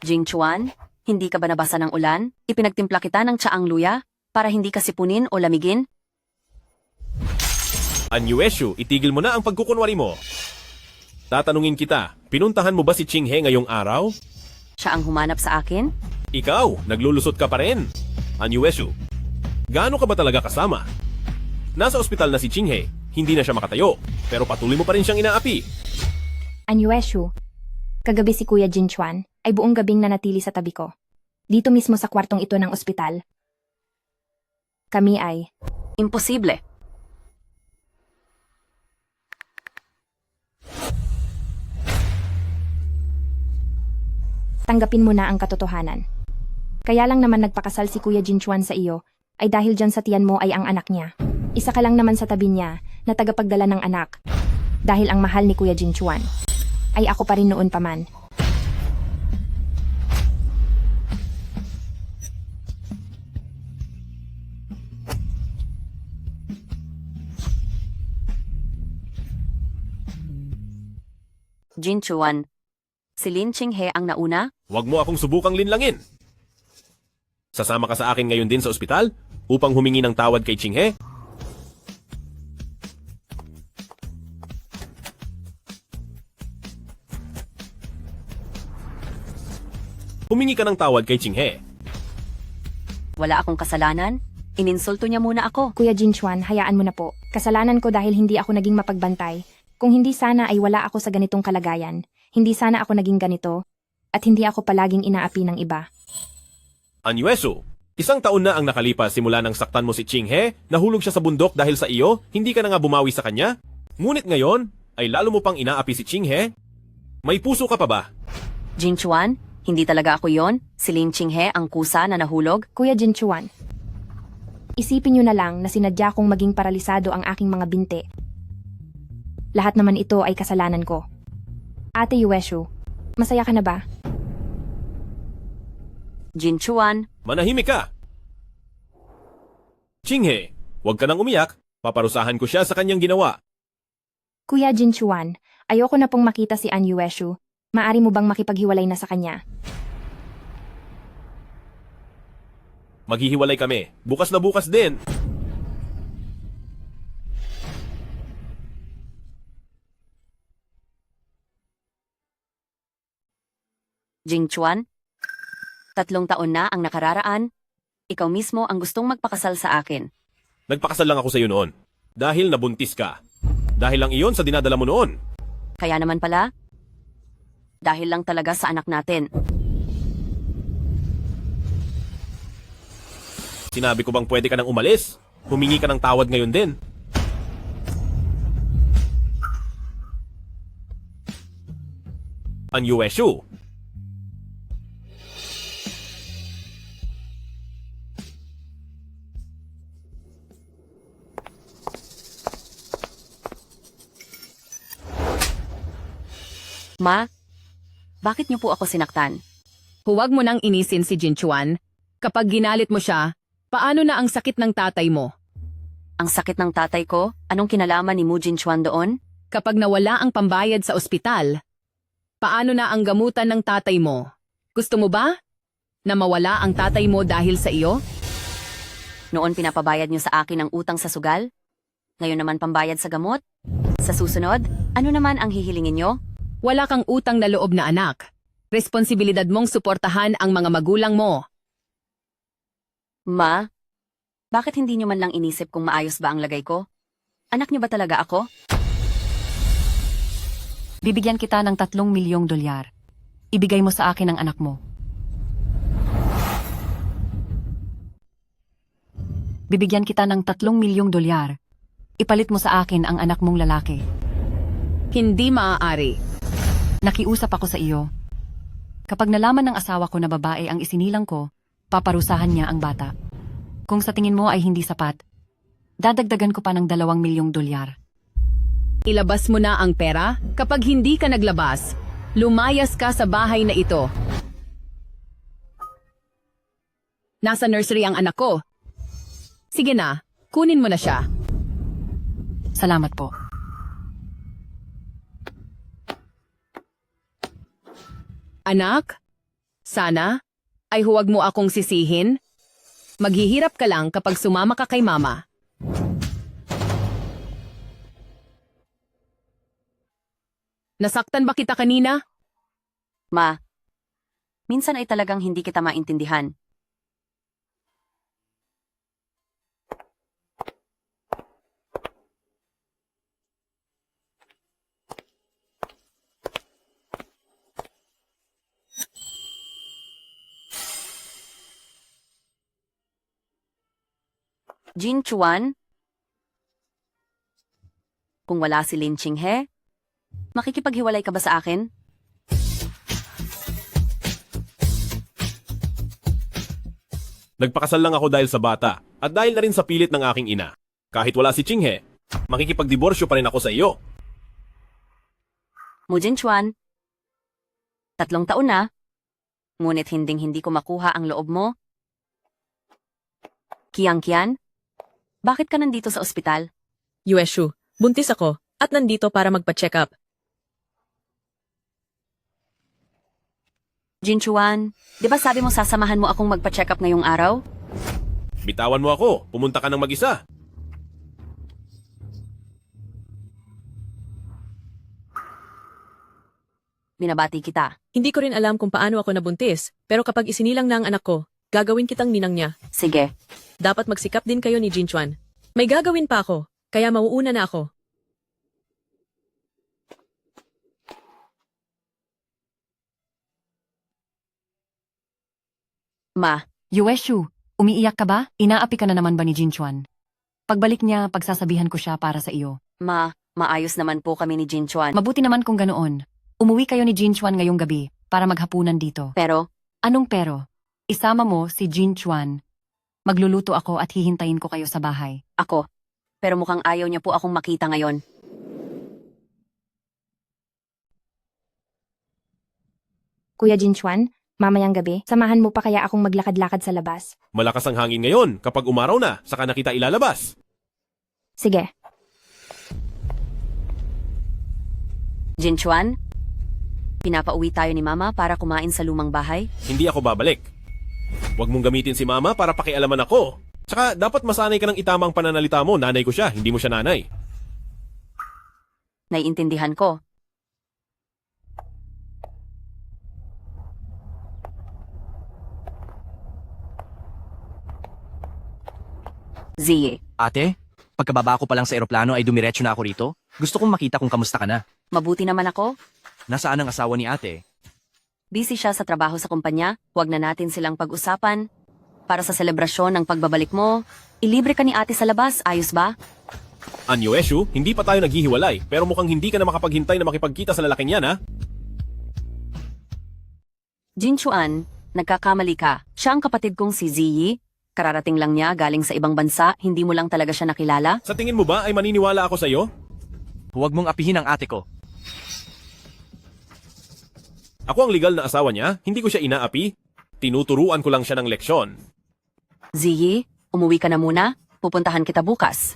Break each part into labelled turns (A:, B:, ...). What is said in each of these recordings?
A: Jing Chuan, hindi ka ba nabasa ng ulan? Ipinagtimpla kita ng tsaang luya para hindi ka sipunin o lamigin?
B: Anyuesyo, itigil mo na ang pagkukunwari mo. Tatanungin kita, pinuntahan mo ba si Chinghe ngayong araw?
A: Siya ang humanap sa akin?
B: Ikaw, naglulusot ka pa rin. Anyuesyo, gaano ka ba talaga kasama? Nasa ospital na si Chinghe, hindi na siya makatayo, pero patuloy mo pa rin siyang inaapi.
C: Anyuesyo, kagabi si Kuya Jin Chuan ay buong gabing nanatili sa tabi ko. Dito mismo sa kwartong ito ng ospital. Kami ay...
A: Imposible.
C: Tanggapin mo na ang katotohanan. Kaya lang naman nagpakasal si Kuya Jin Chuan sa iyo ay dahil dyan sa tiyan mo ay ang anak niya. Isa ka lang naman sa tabi niya na tagapagdala ng anak. Dahil ang mahal ni Kuya Jin Chuan ay ako pa rin noon pa man.
A: Jin Chuan, si Lin Chinghe ang nauna?
B: Huwag mo akong subukang linlangin. Sasama ka sa akin ngayon din sa ospital upang humingi ng tawad kay Chinghe? Humingi ka ng tawad kay Chinghe.
A: Wala akong kasalanan? Ininsulto niya muna ako.
C: Kuya Jin Chuan, hayaan mo na po. Kasalanan ko dahil hindi ako naging mapagbantay. Kung hindi sana ay wala ako sa ganitong kalagayan. Hindi sana ako naging ganito. At hindi ako palaging inaapi ng iba.
B: Anyueso, 1 taon na ang nakalipas simula nang saktan mo si Chinghe, nahulog siya sa bundok dahil sa iyo, hindi ka na nga bumawi sa kanya? Ngunit ngayon, ay lalo mo pang inaapi si Chinghe? May puso ka pa ba?
A: Jin Chuan, hindi talaga ako yon. Si Lin Chinghe ang kusa na nahulog?
C: Kuya Jin Chuan, isipin niyo na lang na sinadya kong maging paralisado ang aking mga binti. Lahat naman ito ay kasalanan ko. Ate Yueshu, masaya ka na ba?
A: Jin Chuan,
B: Manahimik ka! Chinghe, huwag ka nang umiyak. Paparusahan ko siya sa kanyang ginawa.
C: Kuya Jin Chuan, ayoko na pong makita si An Yueshu. Maari mo bang makipaghiwalay na sa kanya?
B: Maghihiwalay kami. Bukas na bukas din.
A: Jing Chuan, 3 taon na ang nakararaan. Ikaw mismo ang gustong magpakasal sa akin.
B: Nagpakasal lang ako sa iyo noon. Dahil nabuntis ka. Dahil lang iyon sa dinadala mo noon.
A: Kaya naman pala, dahil lang talaga sa anak natin.
B: Sinabi ko bang pwede ka nang umalis? Humingi ka ng tawad ngayon din. Anyuesyo,
A: Ma, bakit niyo po ako sinaktan?
D: Huwag mo nang inisin si Jin Chuan. Kapag ginalit mo siya, paano na ang sakit ng tatay mo?
A: Ang sakit ng tatay ko? Anong kinalaman ni Mu Jin Chuan doon?
D: Kapag nawala ang pambayad sa ospital, paano na ang gamutan ng tatay mo? Gusto mo ba na mawala ang tatay mo dahil sa iyo?
A: Noon pinapabayad niyo sa akin ang utang sa sugal? Ngayon naman pambayad sa gamot? Sa susunod, ano naman ang hihilingin niyo?
D: Wala kang utang na loob na anak. Responsibilidad mong suportahan ang mga magulang mo.
A: Ma, bakit hindi niyo man lang inisip kung maayos ba ang lagay ko? Anak niyo ba talaga ako?
E: Bibigyan kita ng 3 milyong dolyar. Ibigay mo sa akin ang anak mo. Bibigyan kita ng 3 milyong dolyar. Ipalit mo sa akin ang anak mong lalaki.
D: Hindi maaari.
E: Nakiusap ako sa iyo. Kapag nalaman ng asawa ko na babae ang isinilang ko, paparusahan niya ang bata. Kung sa tingin mo ay hindi sapat, dadagdagan ko pa ng 2 milyong dolyar.
D: Ilabas mo na ang pera. Kapag hindi ka naglabas, lumayas ka sa bahay na ito. Nasa nursery ang anak ko. Sige na, kunin mo na siya.
E: Salamat po.
D: Anak, Sana ay huwag mo akong sisihin. Maghihirap ka lang kapag sumama ka kay mama. Nasaktan ba kita kanina?
A: Ma, minsan ay talagang hindi kita maintindihan. Jin Chuan? Kung wala si Lin Qinghe, makikipaghiwalay ka ba sa akin?
B: Nagpakasal lang ako dahil sa bata at dahil na rin sa pilit ng aking ina. Kahit wala si Qinghe, makikipagdiborsyo pa rin ako sa iyo.
A: Mu Jin Chuan, 3 taon na, ngunit hindi ko makuha ang loob mo. Kian, bakit ka nandito sa ospital?
F: Yueshu, buntis ako at nandito para magpa-check up.
A: Jin Chuan, di ba sabi mo sasamahan mo akong magpa-check up ngayong araw?
B: Bitawan mo ako, pumunta ka ng mag-isa.
A: Binabati kita.
F: Hindi ko rin alam kung paano ako nabuntis, pero kapag isinilang na ang anak ko, gagawin kitang ninang niya.
A: Sige,
F: Dapat magsikap din kayo ni Jinchuan. May gagawin pa ako, kaya mauuna na ako.
A: Ma,
E: Yueshu, umiiyak ka ba? Inaapi ka na naman ba ni Jinchuan? Pagbalik niya, pagsasabihan ko siya para sa iyo.
A: maayos naman po kami ni Jin Chuan.
E: Mabuti naman kung ganoon. Umuwi kayo ni Jinchuan ngayong gabi para maghapunan dito.
A: Pero,
E: Anong pero? Isama mo si Jinchuan. Magluluto ako at hihintayin ko kayo sa bahay.
A: ako. Pero mukhang ayaw niya po akong makita ngayon.
C: Kuya Jinchuan, mamayang gabi, samahan mo pa kaya akong maglakad-lakad sa labas?
B: Malakas ang hangin ngayon. Kapag umaraw na, saka na kita ilalabas.
C: Sige.
A: Jin Chuan, pinapauwi tayo ni Mama para kumain sa lumang bahay.
B: Hindi ako babalik. Huwag mong gamitin si mama para pakialaman ako. Tsaka dapat masanay ka ng itamang pananalita mo. Nanay ko siya, hindi mo siya nanay.
A: Naiintindihan ko. Ziye,
G: Ate, pagkababa ko pa lang sa eroplano ay dumiretso na ako rito. Gusto kong makita kung kamusta ka na.
A: mabuti naman ako.
G: Nasaan ang asawa ni ate?
A: Busy siya sa trabaho sa kumpanya. Huwag na natin silang pag-usapan. Para sa selebrasyon ng pagbabalik mo, ilibre ka ni ate sa labas, ayos ba?
B: Anyueshu, hindi pa tayo naghihiwalay, pero mukhang hindi ka na makapaghintay na makipagkita sa lalaking yan, ha?
A: Jin Chuan, nagkakamali ka. Siya ang kapatid kong si Ziyi. Kararating lang niya galing sa ibang bansa, hindi mo lang talaga siya nakilala.
B: Sa tingin mo ba ay maniniwala ako sa iyo?
G: Huwag mong apihin ang ate ko.
B: Ako ang legal na asawa niya, hindi ko siya inaapi. Tinuturuan ko lang siya ng leksyon.
A: Ziyi, umuwi ka na muna. Pupuntahan kita bukas.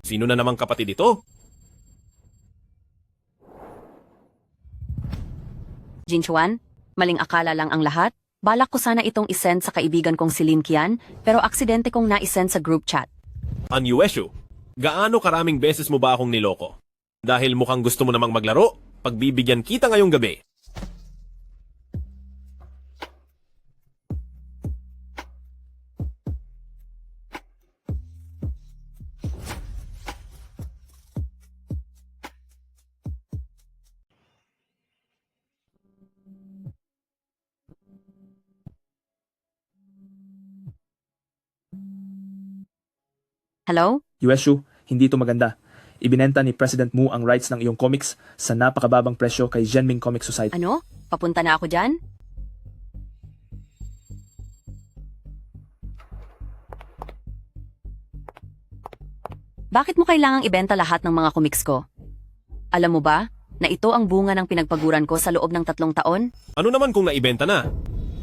B: Sino na namang kapatid ito?
A: Jin Chuan, maling akala lang ang lahat. Balak ko sana itong isend sa kaibigan kong si Lin Qian, pero aksidente kong na-isend sa group chat.
B: Anyueshu, gaano karaming beses mo ba akong niloko? Dahil mukhang gusto mo namang maglaro, pagbibigyan kita ngayong gabi.
A: Hello?
H: Yueshu, hindi ito maganda. Ibinenta ni President Mu ang rights ng iyong comics sa napakababang presyo kay Genming Comic Society.
A: Ano? Papunta na ako dyan? Bakit mo kailangang ibenta lahat ng mga comics ko? Alam mo ba, na ito ang bunga ng pinagpaguran ko sa loob ng 3 taon?
B: Ano naman kung naibenta na?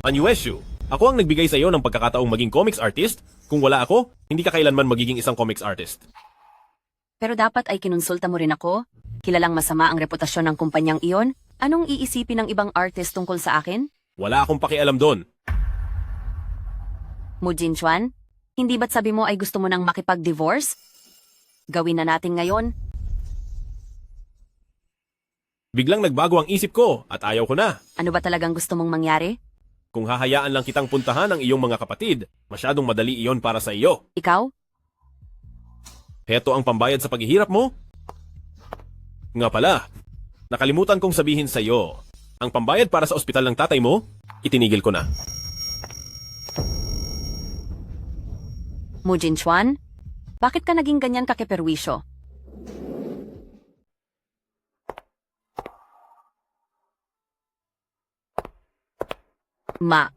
B: Anyueshu, ako ang nagbigay sa iyo ng pagkakataong maging comics artist. Kung wala ako, hindi ka kailanman magiging isang comics artist.
A: Pero dapat ay kinonsulta mo rin ako. Kilalang masama ang reputasyon ng kumpanyang iyon. Anong iisipin ng ibang artist tungkol sa akin?
B: Wala akong pakialam doon.
A: Mu Jinchuan, hindi ba't sabi mo ay gusto mo nang makipag-divorce? Gawin na natin ngayon.
B: Biglang nagbago ang isip ko at ayaw ko na.
A: Ano ba talagang gusto mong mangyari?
B: Kung hahayaan lang kitang puntahan ang iyong mga kapatid, masyadong madali iyon para sa iyo.
A: Ikaw?
B: Heto ang pambayad sa paghihirap mo? Nga pala, nakalimutan kong sabihin sa iyo, ang pambayad para sa ospital ng tatay mo, itinigil ko na.
A: Mu Jinchuan, bakit ka naging ganyan kakeperwisyo? Ma,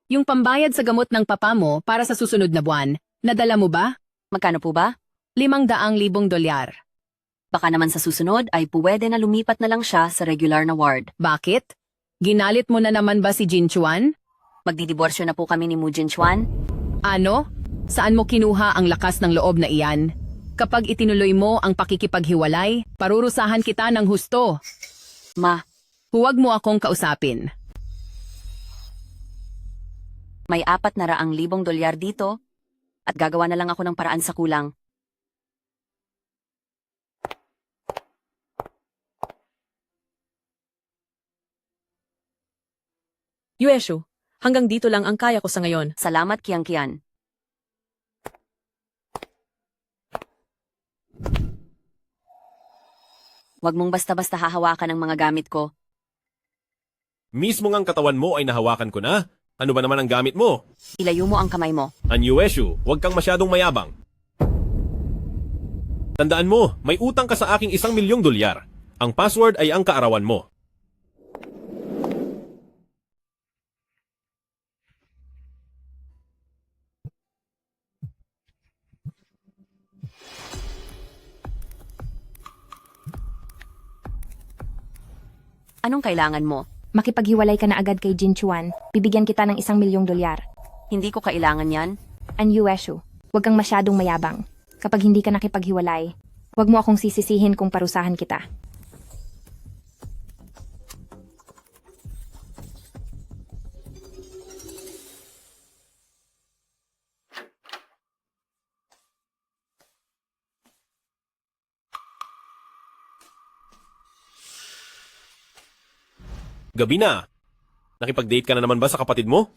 D: Yung pambayad sa gamot ng papa mo para sa susunod na buwan, nadala mo ba?
A: magkano po ba?
D: $500,000.
A: Baka naman sa susunod ay puwede na lumipat na lang siya sa regular na ward.
D: Bakit? Ginalit mo na naman ba si Jinchuan?
A: Magdidiborsyo na po kami ni Mu Jinchuan.
D: Ano? Saan mo kinuha ang lakas ng loob na iyan? Kapag itinuloy mo ang pakikipaghiwalay, parurusahan kita ng husto.
A: Ma,
D: Huwag mo akong kausapin.
A: may $400,000 dito at gagawa na lang ako ng paraan sa kulang.
F: Yueshu, hanggang dito lang ang kaya ko sa ngayon.
A: Salamat, Kian. Huwag mong basta-basta hahawakan ang mga gamit ko.
B: Mismo ngang katawan mo ay nahawakan ko na. Ano ba naman ang gamit mo?
A: Ilayo mo ang kamay mo.
B: Anyueshu, huwag kang masyadong mayabang. Tandaan mo, may utang ka sa aking $1,000,000. Ang password ay ang kaarawan mo.
A: Anong kailangan mo?
C: Makipaghiwalay ka na agad kay Jinchuan. Bibigyan kita ng $1,000,000.
A: Hindi ko kailangan yan.
C: An Yueshu, huwag kang masyadong mayabang. Kapag hindi ka nakipaghiwalay, huwag mo akong sisisihin kung parusahan kita.
B: Gabi na. Nakipag-date ka na naman ba sa kapatid mo?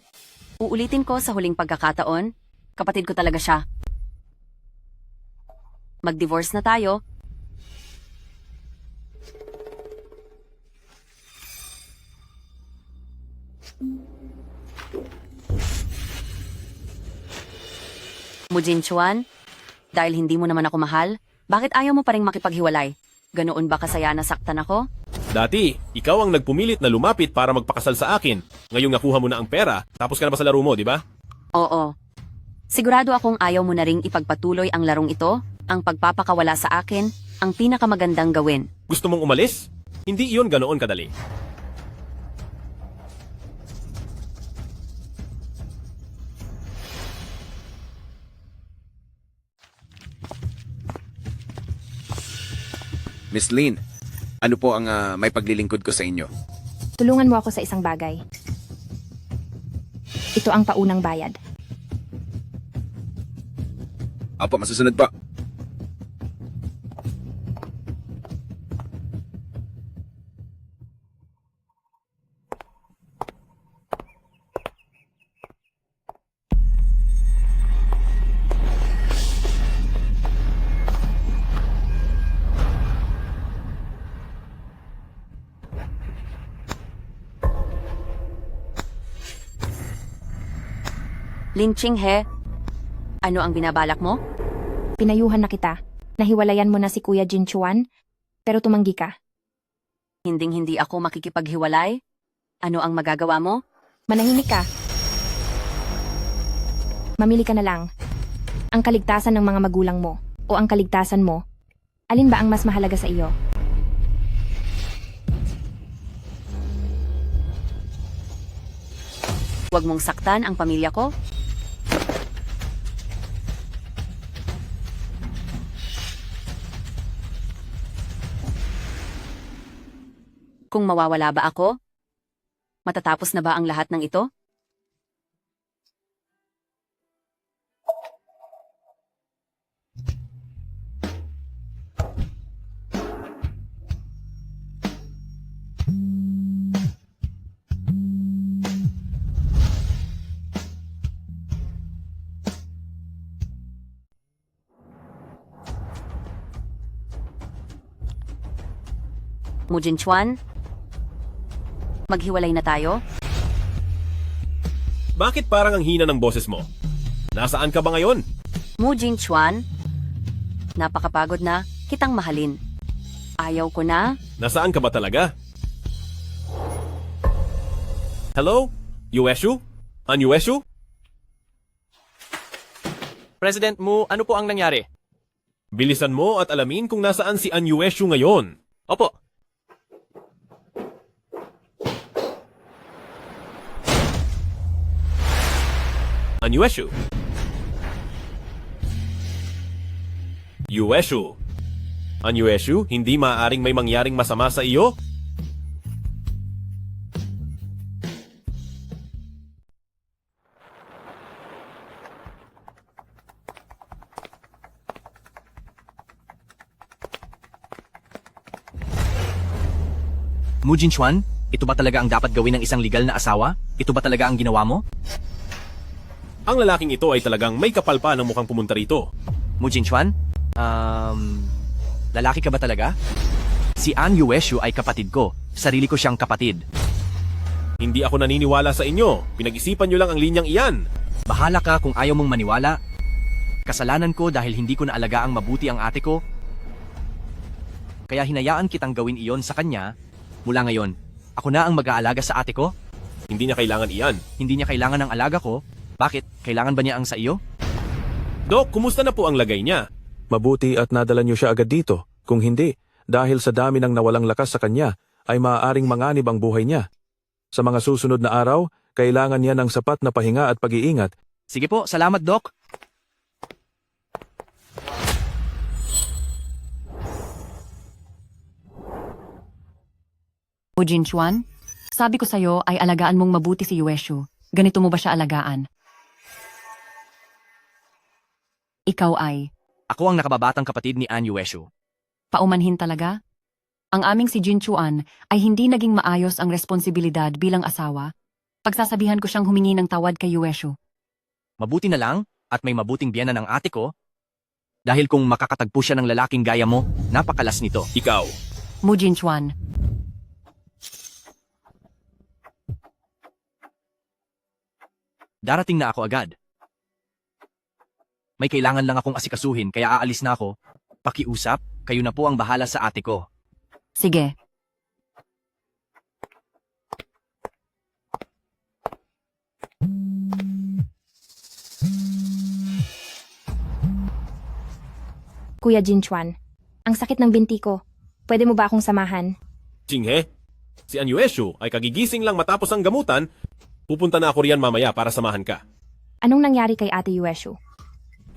A: Uulitin ko sa huling pagkakataon. Kapatid ko talaga siya. Mag-divorce na tayo. Mu Jinchuan, dahil hindi mo naman ako mahal, bakit ayaw mo pa rin makipaghiwalay? Ganoon ba kasaya na saktan ako?
B: Dati, ikaw ang nagpumilit na lumapit para magpakasal sa akin. Ngayong nakuha mo na ang pera, tapos ka na ba sa laro mo, di ba?
A: Oo. Sigurado akong ayaw mo na ring ipagpatuloy ang larong ito, ang pagpapakawala sa akin, ang pinakamagandang gawin.
B: Gusto mong umalis? Hindi iyon ganoon kadali.
I: Miss Lin, ano po ang may paglilingkod ko sa inyo?
C: Tulungan mo ako sa isang bagay. Ito ang paunang bayad.
I: Apo, masusunod po.
A: Lin Qinghe, ano ang binabalak mo?
C: Pinayuhan na kita. Nahiwalayan mo na si Kuya Jinchuan, pero tumanggi ka.
A: Hinding-hindi ako makikipaghiwalay? Ano ang magagawa mo?
C: Manahimik ka. Mamili ka na lang. Ang kaligtasan ng mga magulang mo o ang kaligtasan mo, alin ba ang mas mahalaga sa iyo?
A: Huwag mong saktan ang pamilya ko? Kung mawawala ba ako? Matatapos na ba ang lahat ng ito? Mujin Chuan? Maghiwalay na tayo?
B: Bakit parang ang hina ng boses mo? Nasaan ka ba ngayon?
A: Mujin Chuan? Napakapagod na, kitang mahalin. Ayaw ko na.
B: Nasaan ka ba talaga? Hello? Yueshu? An Yueshu?
G: President Mu, ano po ang nangyari?
B: Bilisan mo at alamin kung nasaan si An Yueshu ngayon.
G: Opo.
B: An Yueshu? Yueshu? An Yueshu, hindi maaaring may mangyaring masama sa iyo?
G: Mu Jinchuan, ito ba talaga ang dapat gawin ng isang legal na asawa? Ito ba talaga ang ginawa mo?
B: Ang lalaking ito ay talagang may kapal pa ng mukhang pumunta rito.
G: Mu Jinchuan? Lalaki ka ba talaga? Si An Yueshu ay kapatid ko. Sarili ko siyang kapatid.
B: Hindi ako naniniwala sa inyo. Pinag-isipan nyo lang ang linyang iyan.
G: Bahala ka kung ayaw mong maniwala. Kasalanan ko dahil hindi ko naalagaan mabuti ang ate ko. Kaya hinayaan kitang gawin iyon sa kanya. Mula ngayon, ako na ang mag-aalaga sa ate ko.
B: Hindi niya kailangan iyan.
G: Hindi niya kailangan ng alaga ko. Bakit? Kailangan ba niya ang sa iyo?
B: Dok, kumusta na po ang lagay niya?
J: Mabuti at nadala niyo siya agad dito. Kung hindi, dahil sa dami ng nawalang lakas sa kanya, ay maaaring manganib ang buhay niya. Sa mga susunod na araw, kailangan niya ng sapat na pahinga at pag-iingat.
G: Sige po, salamat Doc.
E: Mujin Chuan, sabi ko sa'yo ay alagaan mong mabuti si Yueshu. Ganito mo ba siya alagaan? Ikaw ay
G: Ako ang nakababatang kapatid ni An Yueshu.
E: paumanhin talaga? Ang aming si Jin Chuan ay hindi naging maayos ang responsibilidad bilang asawa. Pagsasabihan ko siyang humingi ng tawad kay Yueshu.
G: Mabuti na lang at may mabuting biyana ng ate ko. Dahil kung makakatagpo siya ng lalaking gaya mo, napakalas nito.
B: Ikaw.
E: Mujin Chuan,
G: Darating na ako agad. May kailangan lang akong asikasuhin kaya aalis na ako. Pakiusap, kayo na po ang bahala sa ate ko.
E: sige.
C: Kuya Jinchuan, ang sakit ng binti ko. Pwede mo ba akong samahan?
B: Jinghe, si An Yueshu ay kagigising lang matapos ang gamutan. Pupunta na ako riyan mamaya para samahan ka.
C: Anong nangyari kay Ate Yueshu?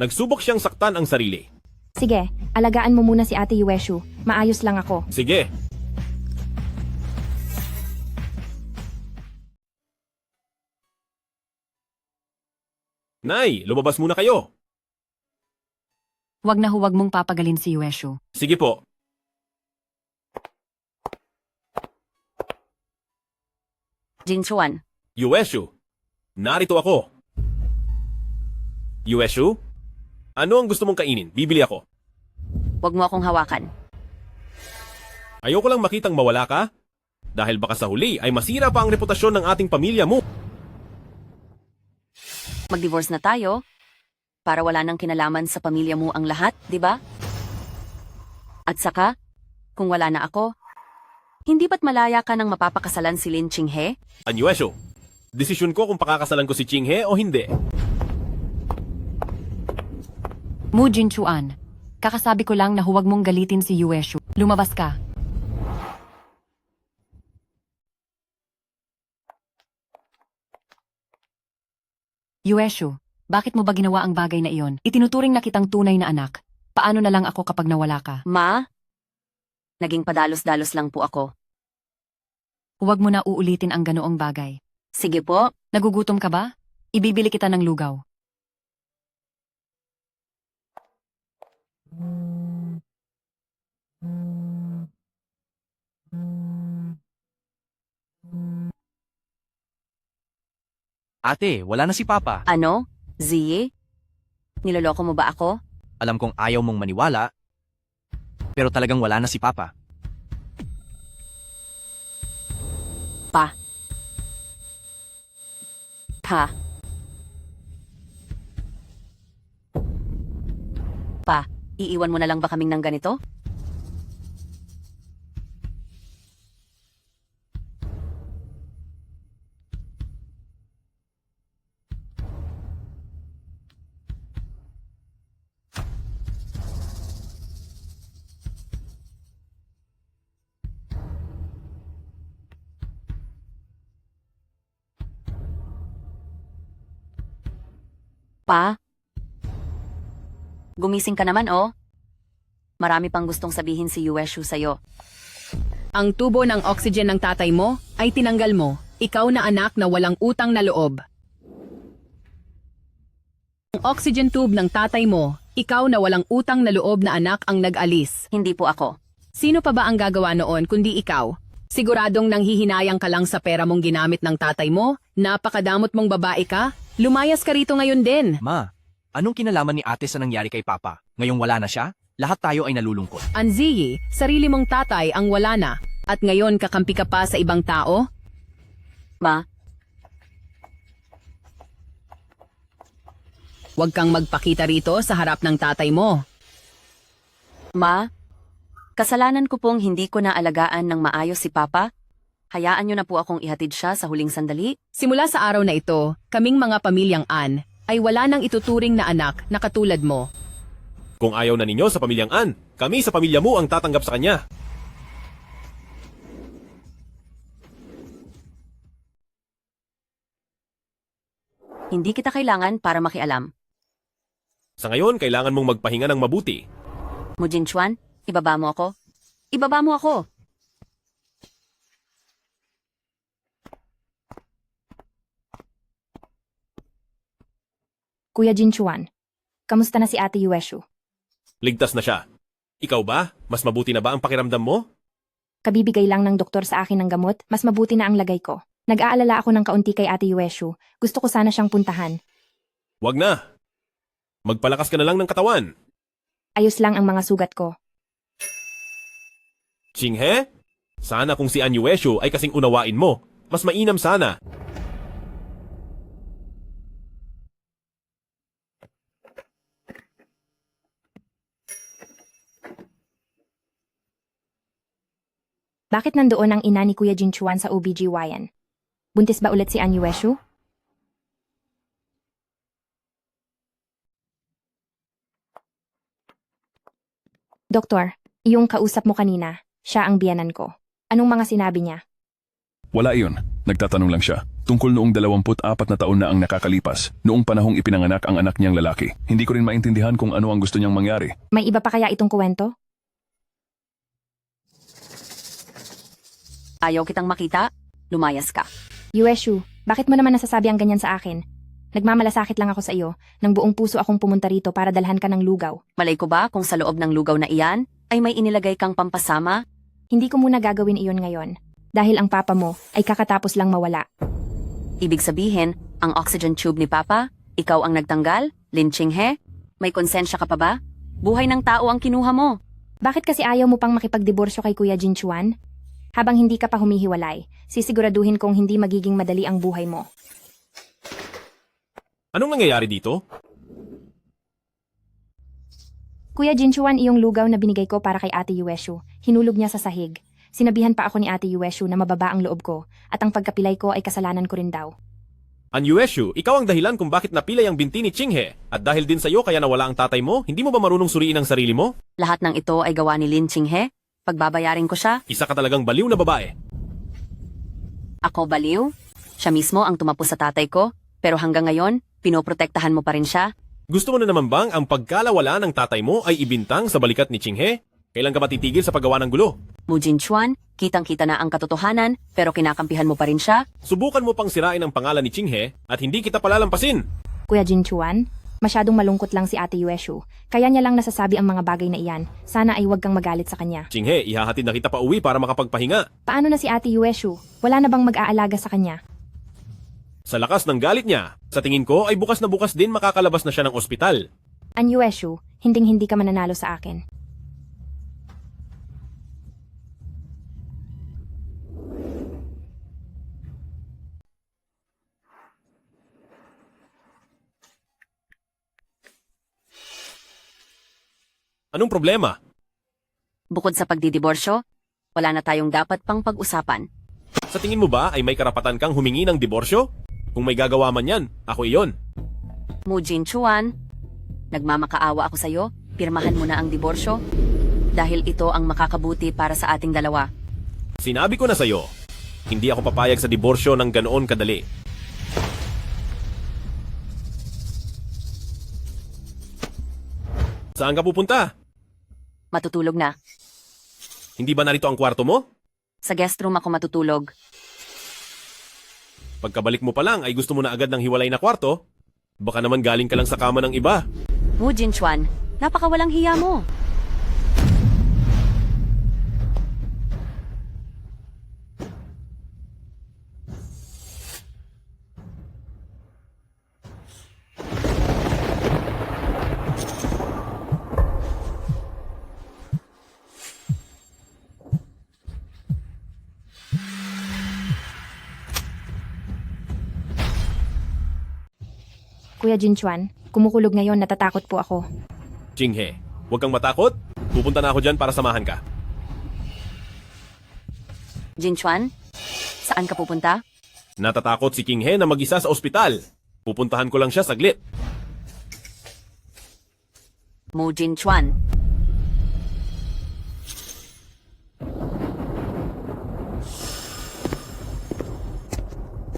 B: Nagsubok siyang saktan ang sarili.
C: Sige, alagaan mo muna si Ate Yueshu. Maayos lang ako.
B: Sige. Nay, lumabas muna kayo.
E: Huwag na huwag mong papagalin si Yueshu.
B: Sige po.
A: Jin Chuan,
B: Yueshu, narito ako. Yueshu, ano ang gusto mong kainin? Bibili ako.
A: huwag mo akong hawakan.
B: Ayoko lang makitang mawala ka. Dahil baka sa huli ay masira pa ang reputasyon ng ating pamilya mo.
A: Mag-divorce na tayo para wala nang kinalaman sa pamilya mo ang lahat, di ba? At saka, kung wala na ako, hindi ba't malaya ka nang mapapakasalan si Lin Qinghe?
B: An Yueshu, desisyon ko kung pakakasalan ko si Qinghe o hindi.
E: Mujin Chuan, kakasabi ko lang na huwag mong galitin si Yueshu. Lumabas ka. Yueshu, bakit mo ba ginawa ang bagay na iyon? Itinuturing na kitang tunay na anak. Paano na lang ako kapag nawala ka?
A: Ma, naging padalos-dalos lang po ako.
E: Huwag mo na uulitin ang ganoong bagay.
A: Sige po,
E: Nagugutom ka ba? Ibibili kita ng lugaw.
G: Ate, wala na si Papa.
A: ano? Zee? Niloloko mo ba ako?
G: Alam kong ayaw mong maniwala, pero talagang wala na si Papa.
A: Pa. Pa, iiwan mo na lang ba kaming ng ganito? Pa? Gumising ka naman, oh. Marami pang gustong sabihin si Yueshu sa'yo.
D: Ang tubo ng oxygen ng tatay mo ay tinanggal mo. Ikaw na anak na walang utang na loob. Ang oxygen tube ng tatay mo, ikaw na walang utang na loob na anak ang nag-alis.
A: Hindi po ako.
D: Sino pa ba ang gagawa noon kundi ikaw? Siguradong nanghihinayang ka lang sa pera mong ginamit ng tatay mo? Napakadamot mong babae ka? Lumayas ka rito ngayon din.
G: Ma, anong kinalaman ni ate sa nangyari kay Papa? Ngayong wala na siya, lahat tayo ay nalulungkot.
D: Anziyi, sarili mong tatay ang wala na. At ngayon kakampi ka pa sa ibang tao?
A: Ma,
D: Huwag kang magpakita rito sa harap ng tatay mo.
A: kasalanan ko pong hindi ko na alagaan ng maayos si Papa. Hayaan niyo na po akong ihatid siya sa huling sandali.
D: Simula sa araw na ito, kaming mga pamilyang An ay wala nang ituturing na anak na katulad mo.
B: Kung ayaw na ninyo sa pamilyang An, kami sa pamilya mo ang tatanggap sa kanya.
A: Hindi kita kailangan para makialam.
B: Sa ngayon, kailangan mong magpahinga ng mabuti.
A: Mujin Chuan, ibaba mo ako. Ibaba mo ako.
C: Kuya Jinchuan, kamusta na si Ate Yueshu?
B: Ligtas na siya. Ikaw ba? Mas mabuti na ba ang pakiramdam mo?
C: Kabibigay lang ng doktor sa akin ng gamot, mas mabuti na ang lagay ko. Nag-aalala ako ng kaunti kay Ate Yueshu. Gusto ko sana siyang puntahan.
B: Wag na. Magpalakas ka na lang ng katawan.
C: Ayos lang ang mga sugat ko.
B: Chinghe? Sana kung si An Yueshu ay kasing unawain mo. Mas mainam sana.
C: Bakit nandoon ang ina ni Kuya Jinchuan sa OBGYN? Buntis ba ulit si An Yueshu? Doktor, yung kausap mo kanina, siya ang biyanan ko. Anong mga sinabi niya?
K: Wala iyon. Nagtatanong lang siya. Tungkol noong 24 na taon na ang nakakalipas, noong panahong ipinanganak ang anak niyang lalaki. Hindi ko rin maintindihan kung ano ang gusto niyang mangyari.
C: May iba pa kaya itong kwento?
A: Ayaw kitang makita, lumayas ka.
C: Yueshu, bakit mo naman nasasabi ang ganyan sa akin? Nagmamalasakit lang ako sa iyo, nang buong puso akong pumunta rito para dalhan ka ng lugaw.
A: Malay ko ba kung sa loob ng lugaw na iyan ay may inilagay kang pampasama?
C: Hindi ko muna gagawin iyon ngayon, dahil ang papa mo ay kakatapos lang mawala.
A: Ibig sabihin, ang oxygen tube ni Papa, ikaw ang nagtanggal? Lin Chinghe? May konsensya ka pa ba? Buhay ng tao ang kinuha mo.
C: Bakit kasi ayaw mo pang makipagdiborsyo kay Kuya Jinchuan? Habang hindi ka pa humihiwalay, sisiguraduhin kong hindi magiging madali ang buhay mo.
B: Anong nangyayari dito?
C: Kuya Jinchuan, iyong lugaw na binigay ko para kay Ate Yueshu, hinulog niya sa sahig. Sinabihan pa ako ni Ate Yueshu na mababa ang loob ko, at ang pagkapilay ko ay kasalanan ko rin daw.
B: An Yueshu, ikaw ang dahilan kung bakit napilay ang binti ni Chinghe. At dahil din sa'yo kaya nawala ang tatay mo, hindi mo ba marunong suriin ang sarili mo?
A: Lahat ng ito ay gawa ni Lin Chinghe. Pagbabayarin ko siya.
B: Isa ka talagang baliw na babae.
A: Ako baliw? Siya mismo ang tumapos sa tatay ko, pero hanggang ngayon, pinoprotektahan mo pa rin siya.
B: Gusto mo na naman bang ang pagkalawala ng tatay mo ay ibintang sa balikat ni Chinghe? Kailan ka matitigil sa paggawa ng gulo?
A: Mu Jinchuan, kitang-kita na ang katotohanan, pero kinakampihan mo pa rin siya?
B: Subukan mo pang sirain ang pangalan ni Chinghe at hindi kita palalampasin.
C: Kuya Jinchuan, masyadong malungkot lang si Ate Yueshu. Kaya niya lang nasasabi ang mga bagay na iyan. Sana ay huwag kang magalit sa kanya.
B: Chinghe, ihahatid na kita pa uwi para makapagpahinga.
C: Paano na si Ate Yueshu? Wala na bang mag-aalaga sa kanya?
B: Sa lakas ng galit niya, sa tingin ko ay bukas na bukas din makakalabas na siya ng ospital.
C: An Yueshu, hinding-hindi ka mananalo sa akin.
B: Anong problema?
A: Bukod sa pagdidiborsyo, wala na tayong dapat pang pag-usapan.
B: Sa tingin mo ba ay may karapatan kang humingi ng diborsyo? Kung may gagawa man yan, ako iyon.
A: Mu Jinchuan, nagmamakaawa ako sa'yo, pirmahan mo na ang diborsyo. Dahil ito ang makakabuti para sa ating dalawa.
B: Sinabi ko na sa'yo, hindi ako papayag sa diborsyo ng ganoon kadali. Saan ka pupunta?
A: Matutulog na.
B: Hindi ba narito ang kwarto mo?
A: Sa guest room ako matutulog.
B: Pagkabalik mo pa lang ay gusto mo na agad ng hiwalay na kwarto? Baka naman galing ka lang sa kama ng iba.
A: Mu Jinchuan, napakawalang hiya mo.
C: Kuya Jinchuan, kumukulog ngayon, natatakot po ako.
B: Chinghe, huwag kang matakot. Pupunta na ako dyan para samahan ka.
A: Jinchuan, saan ka pupunta?
B: Natatakot si Chinghe na mag-isa sa ospital. Pupuntahan ko lang siya saglit.
A: Mu Jinchuan.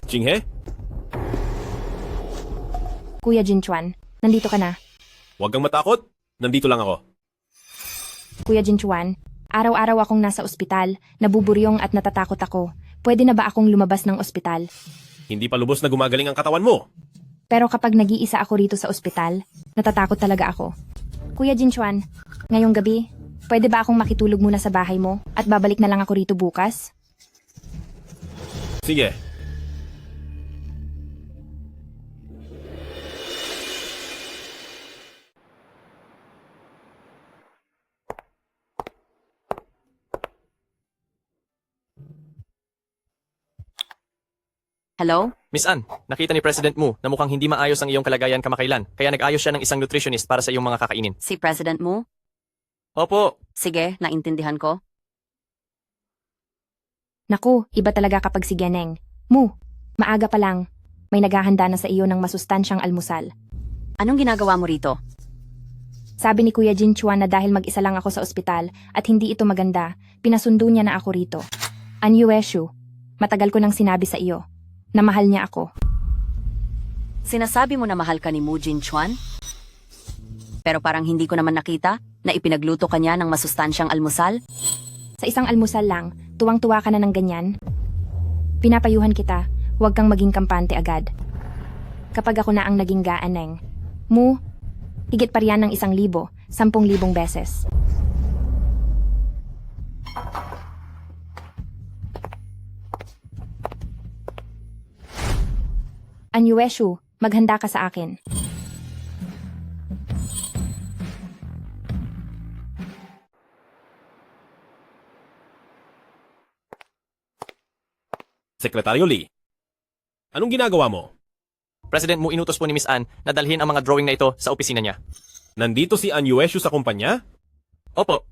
B: Chinghe,
C: Kuya Jinchuan, nandito ka na.
B: huwag kang matakot. Nandito lang ako.
C: Kuya Jinchuan, araw-araw akong nasa ospital, nabuburyong at natatakot ako. Pwede na ba akong lumabas ng ospital?
B: Hindi pa lubos na gumagaling ang katawan mo.
C: Pero kapag nag-iisa ako rito sa ospital, natatakot talaga ako. Kuya Jinchuan, ngayong gabi, pwede ba akong makitulog muna sa bahay mo at babalik na lang ako rito bukas?
B: Sige.
A: Hello?
G: Miss Ann, nakita ni President Mu na mukhang hindi maayos ang iyong kalagayan kamakailan, kaya nag-ayos siya ng isang nutritionist para sa iyong mga kakainin.
A: Si President mo?
G: Opo,
A: Sige, naintindihan ko.
C: Naku, iba talaga kapag si Geneng. Mu, maaga pa lang. May naghahanda na sa iyo ng masustansyang almusal.
A: Anong ginagawa mo rito?
C: Sabi ni Kuya Jinchuan na dahil mag-isa lang ako sa ospital at hindi ito maganda, pinasundo niya na ako rito. An Yueshu, matagal ko nang sinabi sa iyo na mahal niya ako.
A: Sinasabi mo na mahal ka ni Mu Jinchuan? Pero parang hindi ko naman nakita na ipinagluto ka niya ng masustansyang almusal?
C: Sa isang almusal lang, tuwang-tuwa ka na ng ganyan? Pinapayuhan kita, huwag kang maging kampante agad. Kapag ako na ang naging gaaneng, Mu, higit pa riyan ng 1,000, 10,000 beses. An Yueshu, maghanda ka sa akin.
B: Sekretaryo Lee, anong ginagawa mo?
G: President Mu inutos po ni Miss Ann na dalhin ang mga drawing na ito sa opisina niya.
B: Nandito si An Yueshu sa kumpanya?
G: Opo,